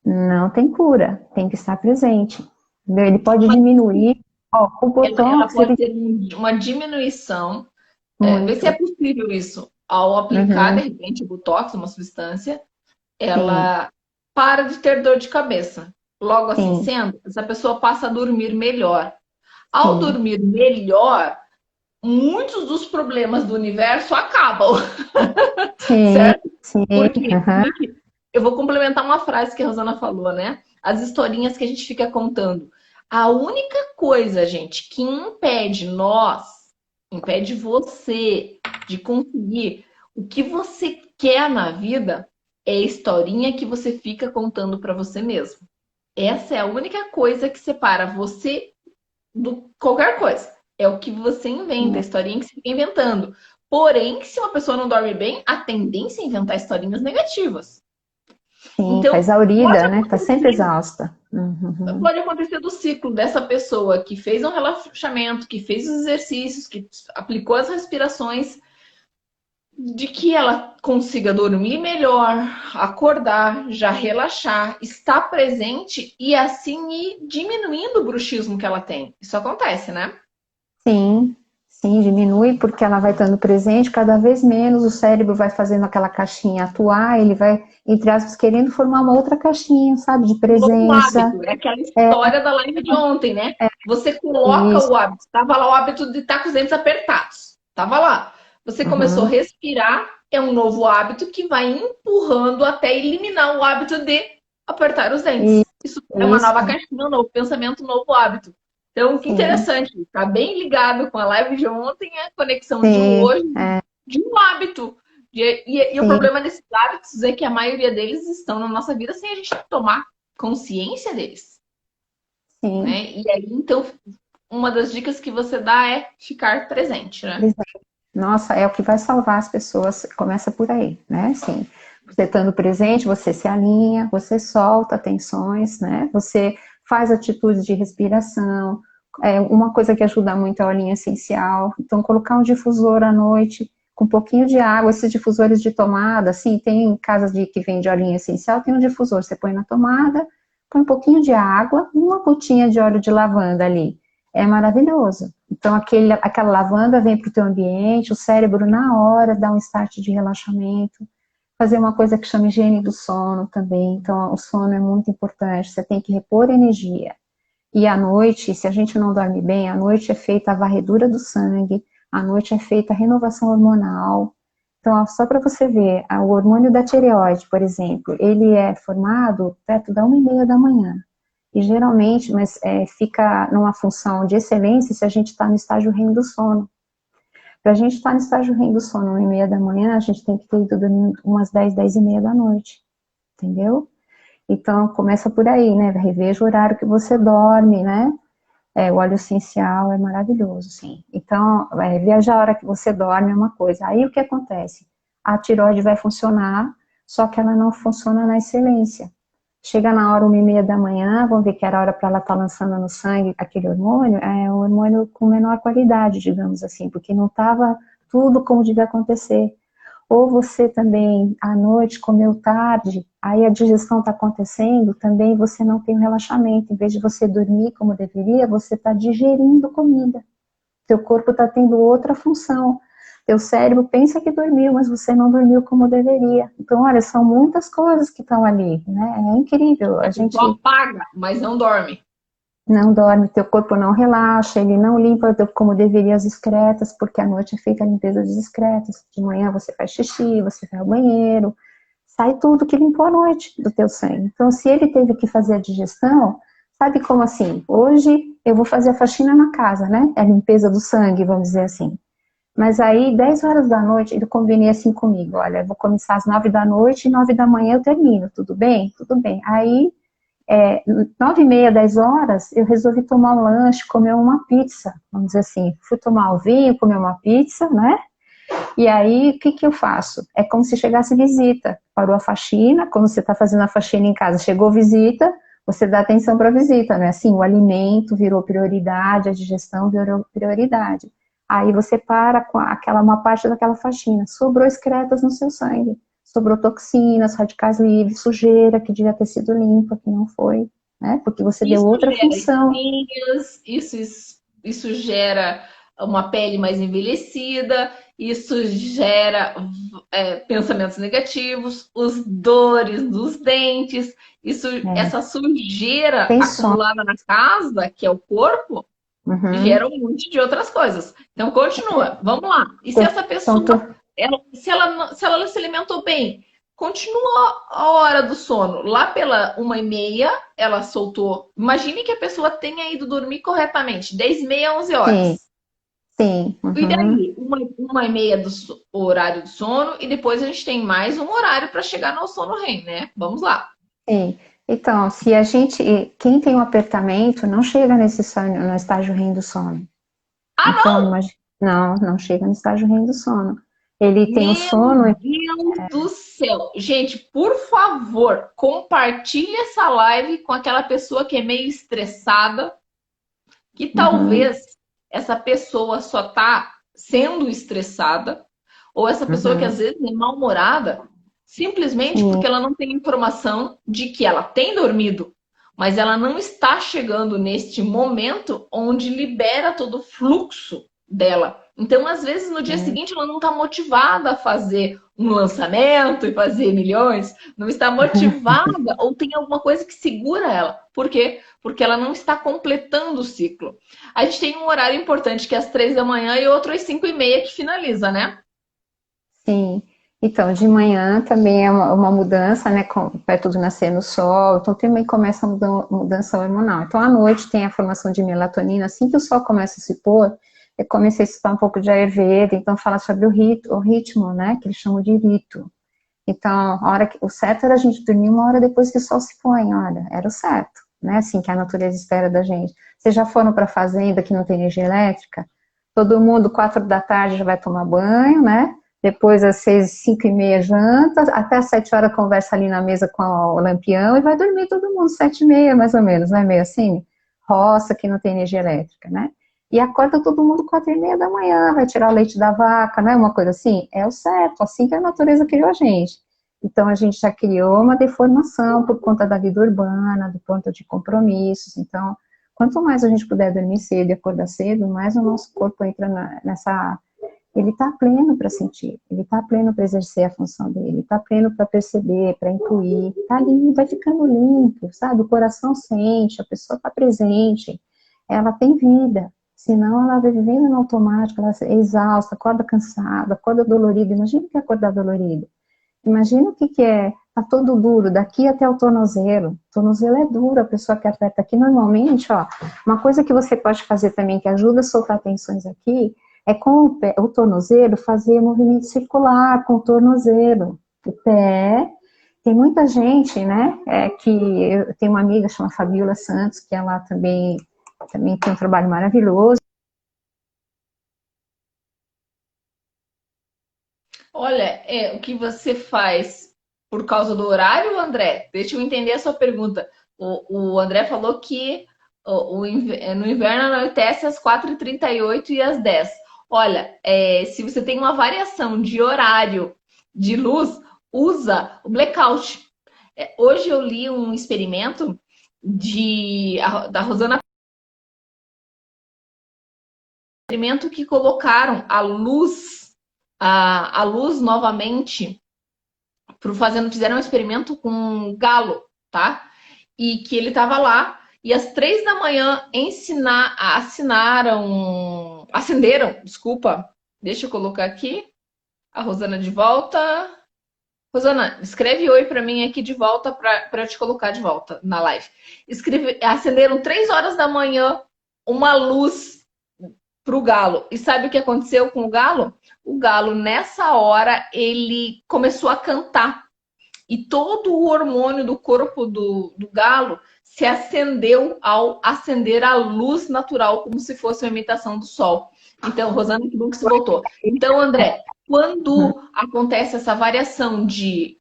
Não tem cura, tem que estar presente. Ele pode diminuir, o Botox... Ela pode ter uma diminuição, vê se é possível isso. Ao aplicar, de repente, o Botox, uma substância, ela para de ter dor de cabeça. Logo assim sendo, essa pessoa passa a dormir melhor. Ao dormir melhor, muitos dos problemas do universo acabam. Certo? Porque eu vou complementar uma frase que a Rosana falou, né? As historinhas que a gente fica contando. A única coisa, gente, que impede você de conseguir o que você quer na vida é a historinha que você fica contando para você mesmo. Essa é a única coisa que separa você do qualquer coisa. É o que você inventa, a historinha que você fica inventando. Porém, se uma pessoa não dorme bem, a tendência é inventar historinhas negativas. Sim, então, tá exaurida, né? Tá sempre exausta. Pode acontecer do ciclo dessa pessoa que fez um relaxamento, que fez os exercícios, que aplicou as respirações, de que ela consiga dormir melhor, acordar, já relaxar, estar presente e assim ir diminuindo o bruxismo que ela tem. Isso acontece, né? Sim, diminui porque ela vai estando presente, cada vez menos o cérebro vai fazendo aquela caixinha atuar, ele vai, entre aspas, querendo formar uma outra caixinha, sabe, de presença. Hábito, é aquela história da live de ontem, né? Você coloca o hábito, tava lá o hábito de estar com os dentes apertados, tava lá. Você começou a respirar, é um novo hábito que vai empurrando até eliminar o hábito de apertar os dentes. Isso é uma nova caixinha, um novo pensamento, um novo hábito. Então, que interessante, tá bem ligado com a live de ontem, a conexão de hoje, de um hábito. E o problema desses hábitos é que a maioria deles estão na nossa vida sem a gente tomar consciência deles. Né? E aí, então, uma das dicas que você dá é ficar presente, né? Nossa, é o que vai salvar as pessoas, começa por aí, né? Assim, você estando presente, você se alinha, você solta tensões, né? Você faz atitudes de respiração. Uma coisa que ajuda muito é a linha essencial. Então, colocar um difusor à noite com um pouquinho de água. Esses difusores de tomada, assim, tem casas que vende a linha essencial, tem um difusor, você põe na tomada, põe um pouquinho de água e uma gotinha de óleo de lavanda ali. É maravilhoso. Então, aquela lavanda vem para o teu ambiente, o cérebro na hora dá um start de relaxamento, fazer uma coisa que chama higiene do sono também. Então, o sono é muito importante, você tem que repor energia. E à noite, se a gente não dorme bem, à noite é feita a varredura do sangue, à noite é feita a renovação hormonal. Então, só para você ver, o hormônio da tireoide, por exemplo, ele é formado perto da 1h30 da manhã. E geralmente, mas fica numa função de excelência se a gente está no estágio REM do sono. Para a gente estar no estágio REM do sono 1h30 da manhã, a gente tem que ter ido dormir umas 10, 10h30 da noite. Entendeu? Então, começa por aí, né? Reveja o horário que você dorme, né? O óleo essencial é maravilhoso, sim. Então, viajar a hora que você dorme é uma coisa. Aí, o que acontece? A tireoide vai funcionar, só que ela não funciona na excelência. Chega na hora 1h30 da manhã, vamos ver que era a hora para ela estar lançando no sangue aquele hormônio, é um hormônio com menor qualidade, digamos assim, porque não estava tudo como devia acontecer. Ou você também, à noite, comeu tarde, aí a digestão está acontecendo, também você não tem um relaxamento. Em vez de você dormir como deveria, você está digerindo comida. Teu corpo está tendo outra função. Teu cérebro pensa que dormiu, mas você não dormiu como deveria. Então, olha, são muitas coisas que estão ali, né? É incrível. A gente só apaga, mas não dorme. não dorme, teu corpo não relaxa, ele não limpa como deveria as excretas, porque à noite é feita a limpeza das excretas. De manhã você faz xixi, você vai ao banheiro, sai tudo que limpou à noite do teu sangue. Então, se ele teve que fazer a digestão, sabe como assim? Hoje eu vou fazer a faxina na casa, né? É a limpeza do sangue, vamos dizer assim. Mas aí, 10 horas da noite, ele convenia assim comigo, olha, eu vou começar às 9 da noite e 9 da manhã eu termino, tudo bem? Tudo bem. Aí, 9h30, 10 horas, eu resolvi tomar um lanche, comer uma pizza, vamos dizer assim. Fui tomar um vinho, comer uma pizza, né? E aí, o que eu faço? É como se chegasse visita. Parou a faxina, quando você está fazendo a faxina em casa, chegou visita, você dá atenção para a visita, né? Assim, o alimento virou prioridade, a digestão virou prioridade. Aí você para com uma parte daquela faxina. Sobrou excretas no seu sangue. Sobrou toxinas, radicais livres, sujeira que devia ter sido limpa, que não foi, né? Porque você deu outra função. Espinhas, isso gera uma pele mais envelhecida, isso gera pensamentos negativos, os dores dos dentes, essa sujeira acumulada na casa, que é o corpo, gera um monte de outras coisas. Então, continua. Vamos lá. E se essa pessoa, se ela se alimentou bem, continua a hora do sono. Lá pela 1h30, ela soltou. Imagine que a pessoa tenha ido dormir corretamente, 10h30, 11 horas. Sim. E daí, 1h30 do horário do sono, e depois a gente tem mais um horário para chegar no sono REM, né? Vamos lá. Sim. Então, quem tem um apertamento não chega nesse sonho, no estágio REM do sono. Então, não chega no estágio REM do sono. Ele tem o sono. Meu Deus do céu! Gente, por favor, compartilhe essa live com aquela pessoa que é meio estressada, que talvez essa pessoa só tá sendo estressada, ou essa pessoa que às vezes é mal-humorada, simplesmente porque ela não tem informação de que ela tem dormido, mas ela não está chegando neste momento onde libera todo o fluxo dela. Então, às vezes, no dia seguinte, ela não está motivada a fazer um lançamento e fazer milhões, não está motivada ou tem alguma coisa que segura ela. Por quê? Porque ela não está completando o ciclo. A gente tem um horário importante que é às 3 da manhã e outro às 5h30 que finaliza, né? Sim. Então, de manhã também é uma mudança, né, perto do nascer no sol, então também começa a mudança hormonal. Então, à noite tem a formação de melatonina, assim que o sol começa a se pôr, eu comecei a estudar um pouco de Ayurveda, então fala sobre o ritmo, né, que eles chamam de rito. Então, o certo era a gente dormir 1 hora depois que o sol se põe, olha, era o certo, né, assim que a natureza espera da gente. Vocês já foram para a fazenda que não tem energia elétrica? Todo mundo, 4 da tarde já vai tomar banho, né? Depois, às 6, 5h30, janta, até às 7 horas conversa ali na mesa com o lampião e vai dormir todo mundo, 7h30, mais ou menos, né? Meio assim, roça que não tem energia elétrica, né? E acorda todo mundo 4h30 da manhã, vai tirar o leite da vaca, não é uma coisa assim? É o certo, assim que a natureza criou a gente. Então, a gente já criou uma deformação por conta da vida urbana, do ponto de compromissos. Então, quanto mais a gente puder dormir cedo e acordar cedo, mais o nosso corpo entra ele está pleno para sentir, ele está pleno para exercer a função dele, está pleno para perceber, para incluir, está ali, vai ficando limpo, sabe? O coração sente, a pessoa está presente, ela tem vida, senão ela vai vivendo no automático, ela é exausta, acorda cansada, acorda dolorida. Imagina o que é acordar dolorido. Imagina o que é, tá todo duro, daqui até o tornozelo. O tornozelo é duro, a pessoa que aperta aqui, normalmente, ó, uma coisa que você pode fazer também, que ajuda a soltar tensões aqui, é com o tornozelo fazer movimento circular com o tornozelo. O pé, tem muita gente, né, que eu tenho uma amiga chamada Fabiola Santos, que ela também tem um trabalho maravilhoso. Olha, o que você faz por causa do horário, André? Deixa eu entender a sua pergunta. O André falou que no inverno anoitece às 4h38 e às 10. Olha, se você tem uma variação de horário de luz, usa o blackout. Hoje eu li um experimento da Rosana, experimento que colocaram a luz novamente, fizeram um experimento com um galo, tá? E que ele tava lá, e às 3 da manhã acenderam, desculpa, deixa eu colocar aqui, a Rosana de volta. Rosana, escreve oi para mim aqui de volta para eu te colocar de volta na live. Acenderam 3 horas da manhã uma luz pro galo. E sabe o que aconteceu com o galo? O galo, nessa hora, ele começou a cantar. E todo o hormônio do corpo do galo se acendeu ao acender a luz natural, como se fosse uma imitação do sol. Então, Rosana, que bom que você voltou. Então, André, quando acontece essa variação de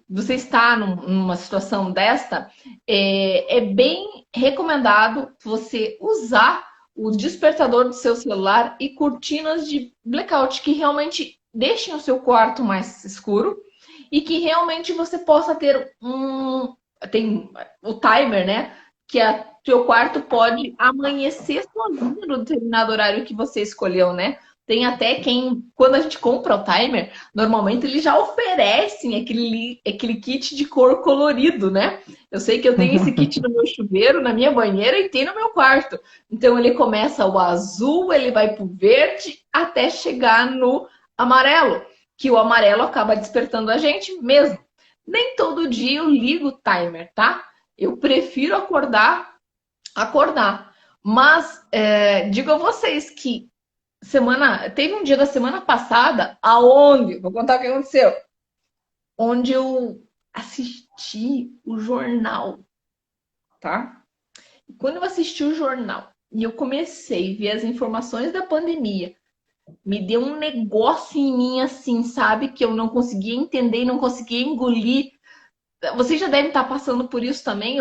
você estar numa situação desta, é bem recomendado você usar o despertador do seu celular e cortinas de blackout que realmente deixem o seu quarto mais escuro e que realmente você possa ter tem o timer, né? Que teu quarto pode amanhecer sozinho no determinado horário que você escolheu, né? Tem até quando a gente compra o timer, normalmente eles já oferecem aquele kit de cor colorido, né? Eu sei que eu tenho esse kit no meu chuveiro, na minha banheira e tem no meu quarto. Então ele começa o azul, ele vai pro verde até chegar no amarelo, que o amarelo acaba despertando a gente mesmo. Nem todo dia eu ligo o timer, tá? Eu prefiro acordar. Mas digo a vocês que teve um dia da semana passada aonde, vou contar o que aconteceu, onde eu assisti o jornal, tá? E quando eu assisti o jornal e eu comecei a ver as informações da pandemia, me deu um negócio em mim assim, sabe? Que eu não conseguia entender, não conseguia engolir. Vocês já devem estar passando por isso também.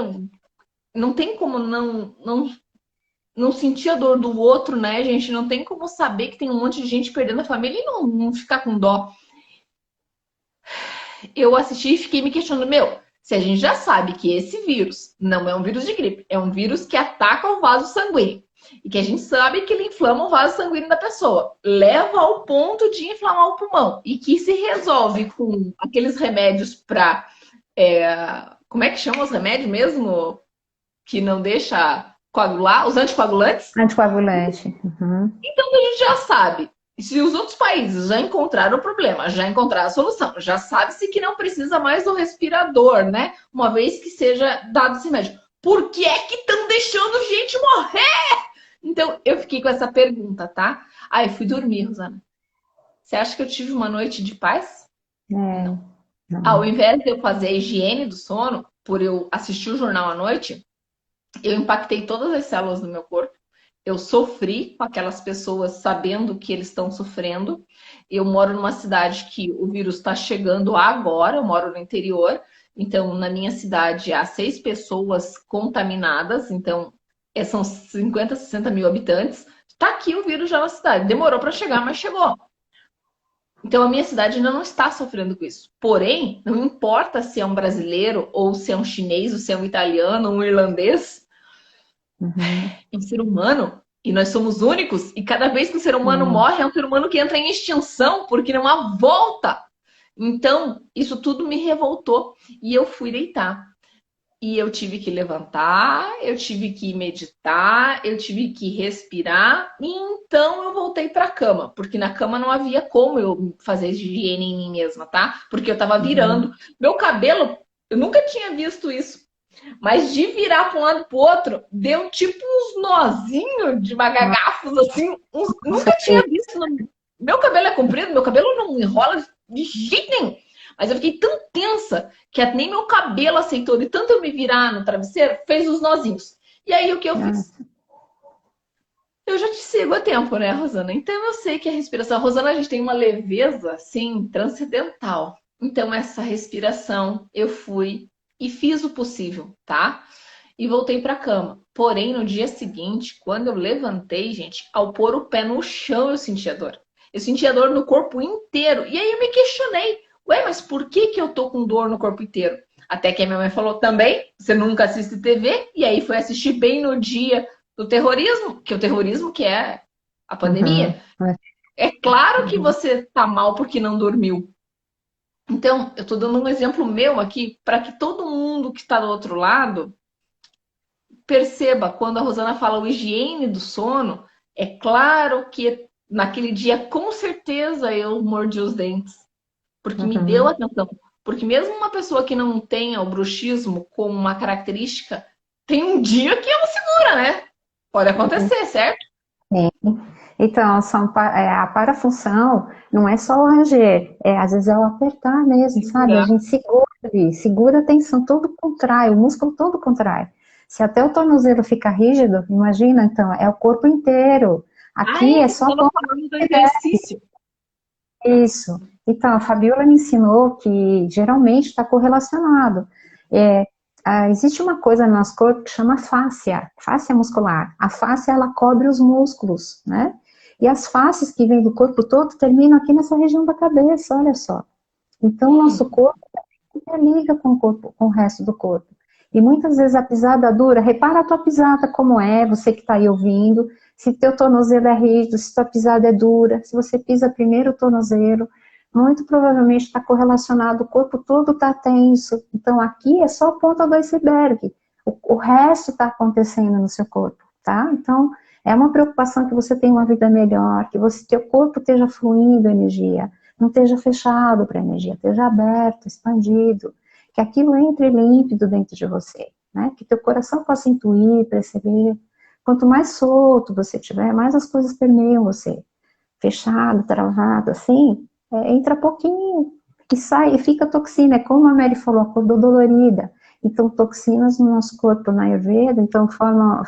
Não tem como não sentir a dor do outro, né, gente? Não tem como saber que tem um monte de gente perdendo a família e não ficar com dó. Eu assisti e fiquei me questionando, se a gente já sabe que esse vírus não é um vírus de gripe, é um vírus que ataca o vaso sanguíneo, e que a gente sabe que ele inflama o vaso sanguíneo da pessoa, leva ao ponto de inflamar o pulmão, e que se resolve com aqueles remédios para... como é que chama os remédios mesmo? Que não deixa coagular? Os anticoagulantes? Anticoagulante. Uhum. Então a gente já sabe. Se os outros países já encontraram o problema, já encontraram a solução, já sabe-se que não precisa mais do respirador, né? Uma vez que seja dado esse remédio. Por que é que estão deixando gente morrer? Então, eu fiquei com essa pergunta, tá? Aí, fui dormir, Rosana. Você acha que eu tive uma noite de paz? Não. Ao invés de eu fazer a higiene do sono, por eu assistir o jornal à noite, eu impactei todas as células do meu corpo. Eu sofri com aquelas pessoas sabendo que eles estão sofrendo. Eu moro numa cidade que o vírus está chegando agora, eu moro no interior. Então, na minha cidade, há 6 pessoas contaminadas. Então, são 50, 60 mil habitantes. Está aqui o vírus já na cidade. Demorou para chegar, mas chegou. Então, a minha cidade ainda não está sofrendo com isso. Porém, não importa se é um brasileiro, ou se é um chinês, ou se é um italiano, um irlandês. Uhum. É um ser humano E nós somos únicos, e cada vez que o ser humano morre, é um ser humano que entra em extinção, porque não há volta. Então, isso tudo me revoltou. E eu fui deitar. E eu tive que levantar, eu tive que meditar, eu tive que respirar. E então eu voltei para a cama, porque na cama não havia como eu fazer higiene em mim mesma, tá? Porque eu tava virando. Meu cabelo, eu nunca tinha visto isso. Mas de virar para um lado para o outro, deu tipo uns nozinhos de magagafos, assim. Nunca tinha visto. Meu cabelo é comprido, meu cabelo não enrola de jeito nenhum. Mas eu fiquei tão tensa que nem meu cabelo aceitou. De tanto eu me virar no travesseiro, fez os nozinhos. E aí o que eu fiz? Eu já te sigo há tempo, né, Rosana? Então eu sei que a respiração. A Rosana, a gente tem uma leveza, assim, transcendental. Então essa respiração eu fui e fiz o possível, tá? E voltei para a cama. Porém, no dia seguinte, quando eu levantei, gente, ao pôr o pé no chão, eu sentia dor. Eu sentia dor no corpo inteiro. E aí eu me questionei. Ué, mas por que que eu tô com dor no corpo inteiro? Até que a minha mãe falou também, você nunca assiste TV? E aí foi assistir bem no dia do terrorismo, que é o terrorismo que é a pandemia. É claro que você tá mal porque não dormiu. Então, eu tô dando um exemplo meu aqui para que todo mundo que está do outro lado perceba quando a Rosana fala o higiene do sono, é claro que naquele dia com certeza eu mordi os dentes, porque me deu atenção. Porque mesmo uma pessoa que não tenha o bruxismo como uma característica, tem um dia que ela segura, né? Pode acontecer, certo? Sim. Então, a parafunção não é só o ranger, às vezes é o apertar mesmo, sabe? A gente segura a tensão, todo contrai, o músculo todo contrai. Se até o tornozelo fica rígido, imagina, então, é o corpo inteiro. Aqui é só falando do exercício. Isso. Então, a Fabiola me ensinou que geralmente está correlacionado. Existe uma coisa no nosso corpo que chama fáscia muscular. A fáscia, ela cobre os músculos, né? E as fáscias que vêm do corpo todo terminam aqui nessa região da cabeça, olha só. Então, o nosso corpo interliga com o corpo, com o resto do corpo. E muitas vezes a pisada dura, repara a tua pisada como é, você que está aí ouvindo, se teu tornozelo é rígido, se tua pisada é dura, se você pisa primeiro o tornozelo, muito provavelmente está correlacionado, o corpo todo está tenso. Então aqui é só a ponta do iceberg, o resto está acontecendo no seu corpo, tá? Então é uma preocupação que você tenha uma vida melhor, que teu corpo esteja fluindo energia, não esteja fechado para energia, esteja aberto, expandido, que aquilo entre límpido dentro de você, né? Que teu coração possa intuir, perceber. Quanto mais solto você tiver, mais as coisas permeiam você. Fechado, travado, assim, entra pouquinho e sai, e fica toxina. É como a Mary falou, acordou dolorida. Então, toxinas no nosso corpo na Ayurveda, então forma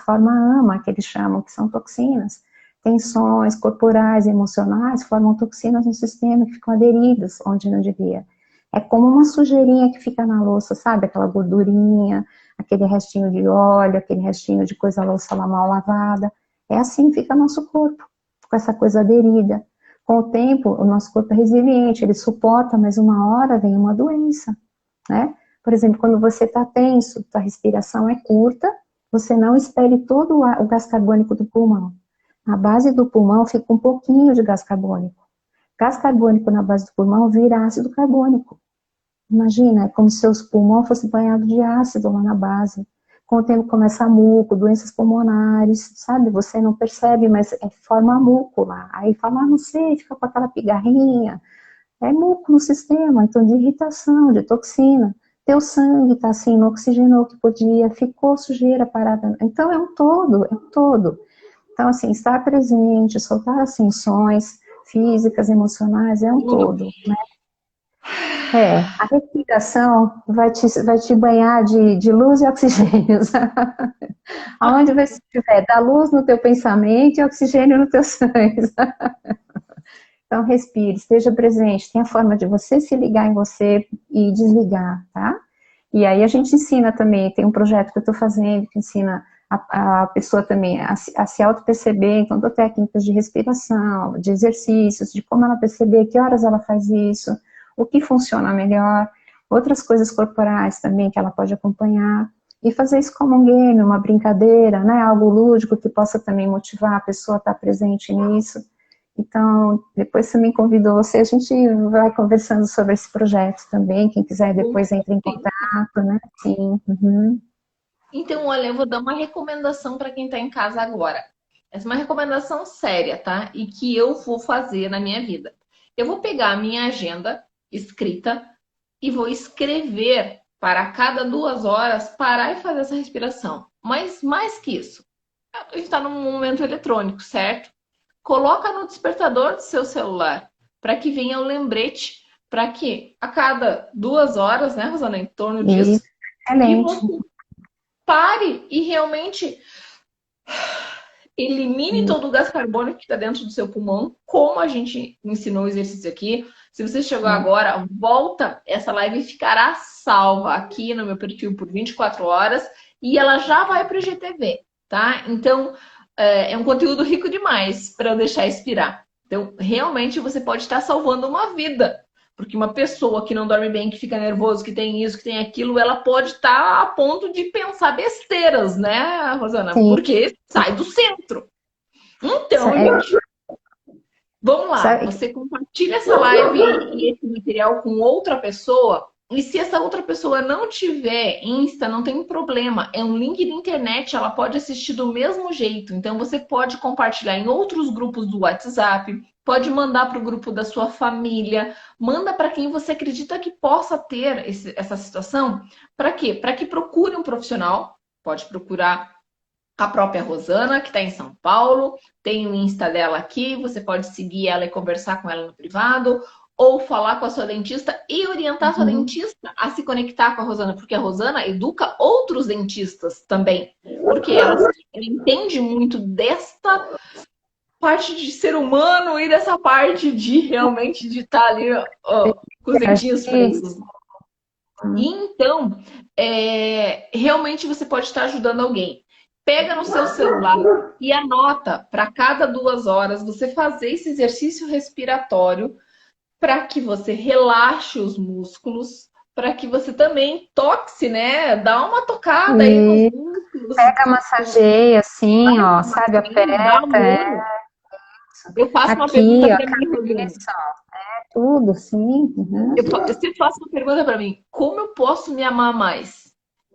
ama, que eles chamam, que são toxinas. Tensões corporais, emocionais, formam toxinas no sistema que ficam aderidas onde não devia. É como uma sujeirinha que fica na louça, sabe? Aquela gordurinha, aquele restinho de óleo, aquele restinho de coisa louça mal lavada. É assim fica nosso corpo, com essa coisa aderida. Com o tempo, o nosso corpo é resiliente, ele suporta, mas uma hora vem uma doença, né? Por exemplo, quando você está tenso, a respiração é curta, você não expele todo o gás carbônico do pulmão. Na base do pulmão fica um pouquinho de gás carbônico. Gás carbônico na base do pulmão vira ácido carbônico. Imagina, é como se seus pulmões fossem banhados de ácido lá na base. Com o tempo começa muco, doenças pulmonares, sabe? Você não percebe, mas forma muco lá. Aí fala, não sei, fica com aquela pigarrinha. É muco no sistema, então de irritação, de toxina. Teu sangue tá assim, não oxigenou o que podia, ficou sujeira parada. Então é um todo, é um todo. Então assim, estar presente, soltar ascensões físicas, emocionais, é um todo, né? A respiração vai te banhar de luz e oxigênio. Aonde você estiver, dá luz no teu pensamento e oxigênio no teu sangue. Então, respire, esteja presente. Tem a forma de você se ligar em você e desligar, tá? E aí a gente ensina também, tem um projeto que eu estou fazendo que ensina a pessoa também a se auto-perceber, então dou técnicas de respiração, de exercícios, de como ela perceber, que horas ela faz isso, o que funciona melhor, outras coisas corporais também que ela pode acompanhar. E fazer isso como um game, uma brincadeira, né? Algo lúdico que possa também motivar a pessoa a estar presente nisso. Então, depois você me convidou, a gente vai conversando sobre esse projeto também, quem quiser depois entra em contato, né? Sim. Uhum. Então, olha, eu vou dar uma recomendação para quem está em casa agora. Essa é uma recomendação séria, tá? E que eu vou fazer na minha vida. Eu vou pegar a minha agenda escrita e vou escrever para cada 2 horas parar e fazer essa respiração. Mas mais que isso, a gente está num momento eletrônico, certo? Coloca no despertador do seu celular para que venha o lembrete, para que a cada 2 horas, né, Rosana, em torno E disso, que excelente. você pare e realmente elimine todo o gás carbônico que está dentro do seu pulmão, como a gente ensinou o exercício aqui. Se você chegou agora, volta, essa live ficará salva aqui no meu perfil por 24 horas e ela já vai para o IGTV, tá? Então, é um conteúdo rico demais para eu deixar expirar. Então, realmente você pode estar salvando uma vida. Porque uma pessoa que não dorme bem, que fica nervoso, que tem isso, que tem aquilo, ela pode estar a ponto de pensar besteiras, né, Rosana? Sim. Porque sai do centro. Então, É, gente, vamos lá. sabe, Você compartilha essa live e esse material com outra pessoa. E se essa outra pessoa não tiver Insta, não tem problema. É um link de internet, ela pode assistir do mesmo jeito. Então, você pode compartilhar em outros grupos do WhatsApp, pode mandar para o grupo da sua família, manda para quem você acredita que possa ter essa situação. Para quê? Para que procure um profissional. Pode procurar a própria Rosana, que está em São Paulo, tem o Insta dela aqui, você pode seguir ela e conversar com ela no privado, ou falar com a sua dentista e orientar a sua dentista a se conectar com a Rosana, porque a Rosana educa outros dentistas também, porque ela entende muito desta parte de ser humano e dessa parte de realmente de estar ali ó, com os dentinhos presos. E então, realmente você pode estar ajudando alguém. Pega no seu celular e anota para cada 2 horas você fazer esse exercício respiratório para que você relaxe os músculos, para que você também toque, né? Dá uma tocada aí nos músculos. Pega, massageia, assim, ó, sabe, aperta, Eu faço uma aqui, pergunta ó, para mim, Rosana. tudo, sim. Uhum. Você faz uma pergunta para mim: como eu posso me amar mais?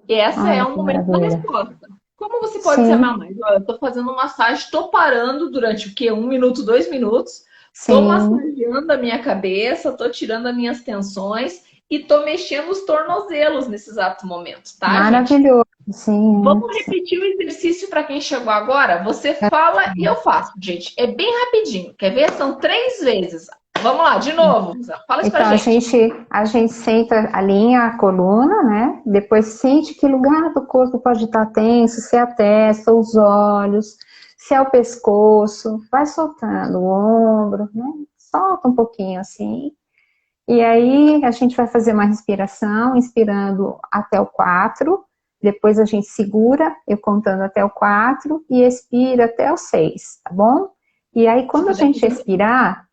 E essa é Ai, o que momento da maravilha. resposta. Como você pode se Sim, amar mais? Olha, eu tô fazendo massagem, tô parando durante o quê? 1 minuto, 2 minutos. Tô sim. massageando a minha cabeça, tô tirando as minhas tensões e tô mexendo os tornozelos nesse exato momento, tá, gente? Maravilhoso, sim. Vamos repetir o exercício para quem chegou agora? Você fala e eu faço, gente. É bem rapidinho. Quer ver? São 3 vezes. Vamos lá, de novo. Fala isso pra Então, gente. a gente senta, alinha a coluna, né? Depois sente que lugar do corpo pode estar tenso, se é a testa, os olhos, se é o pescoço. Vai soltando o ombro, né? Solta um pouquinho assim. E aí a gente vai fazer uma respiração, inspirando até o 4. Depois a gente segura, eu contando até o 4 e expira até o 6, tá bom? E aí quando a gente expirar,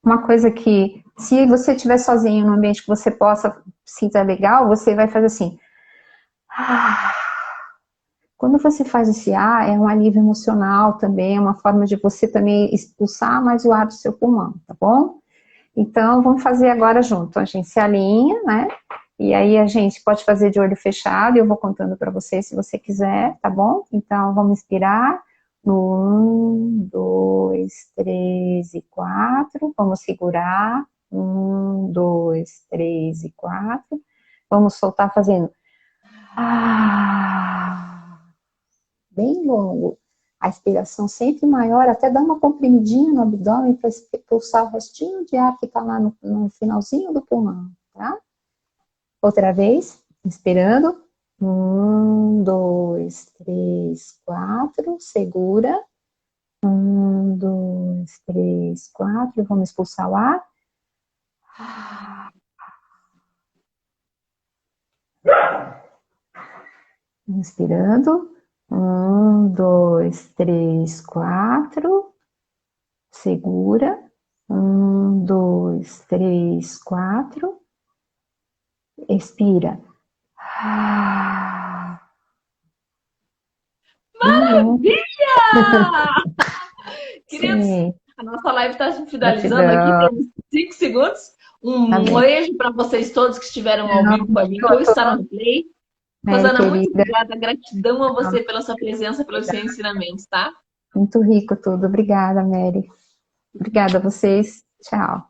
uma coisa que, se você estiver sozinho num ambiente que você possa sinta legal, você vai fazer assim. Quando você faz esse ar, é um alívio emocional também, é uma forma de você também expulsar mais o ar do seu pulmão, tá bom? Então, vamos fazer agora junto. A gente se alinha, né? E aí a gente pode fazer de olho fechado, e eu vou contando para você se você quiser, tá bom? Então, vamos inspirar no 1, 2, 3 e 4. Vamos segurar. 1, 2, 3 e 4. Vamos soltar fazendo. Bem longo. A expiração sempre maior, até dar uma comprimidinha no abdômen para expulsar o restinho de ar que está lá no finalzinho do pulmão, tá? Outra vez, inspirando. 1, 2, 3, 4. Segura. 1, 2, 3, 4. Vamos expulsar o ar. Inspirando. 1, 2, 3, 4. Segura. 1, 2, 3, 4. Expira. Maravilha! Queridos, Sim. a nossa live está se finalizando aqui, Gratidão. temos 5 segundos. Tá Um bem. beijo para vocês todos que estiveram ao Não, vivo com a gente ou eu tô, está no replay. Mary, Rosana, muito querida. obrigada. Gratidão a você pela sua presença, pelos seus ensinamentos, tá? Muito rico tudo. Obrigada, Mary. Obrigada a vocês. Tchau.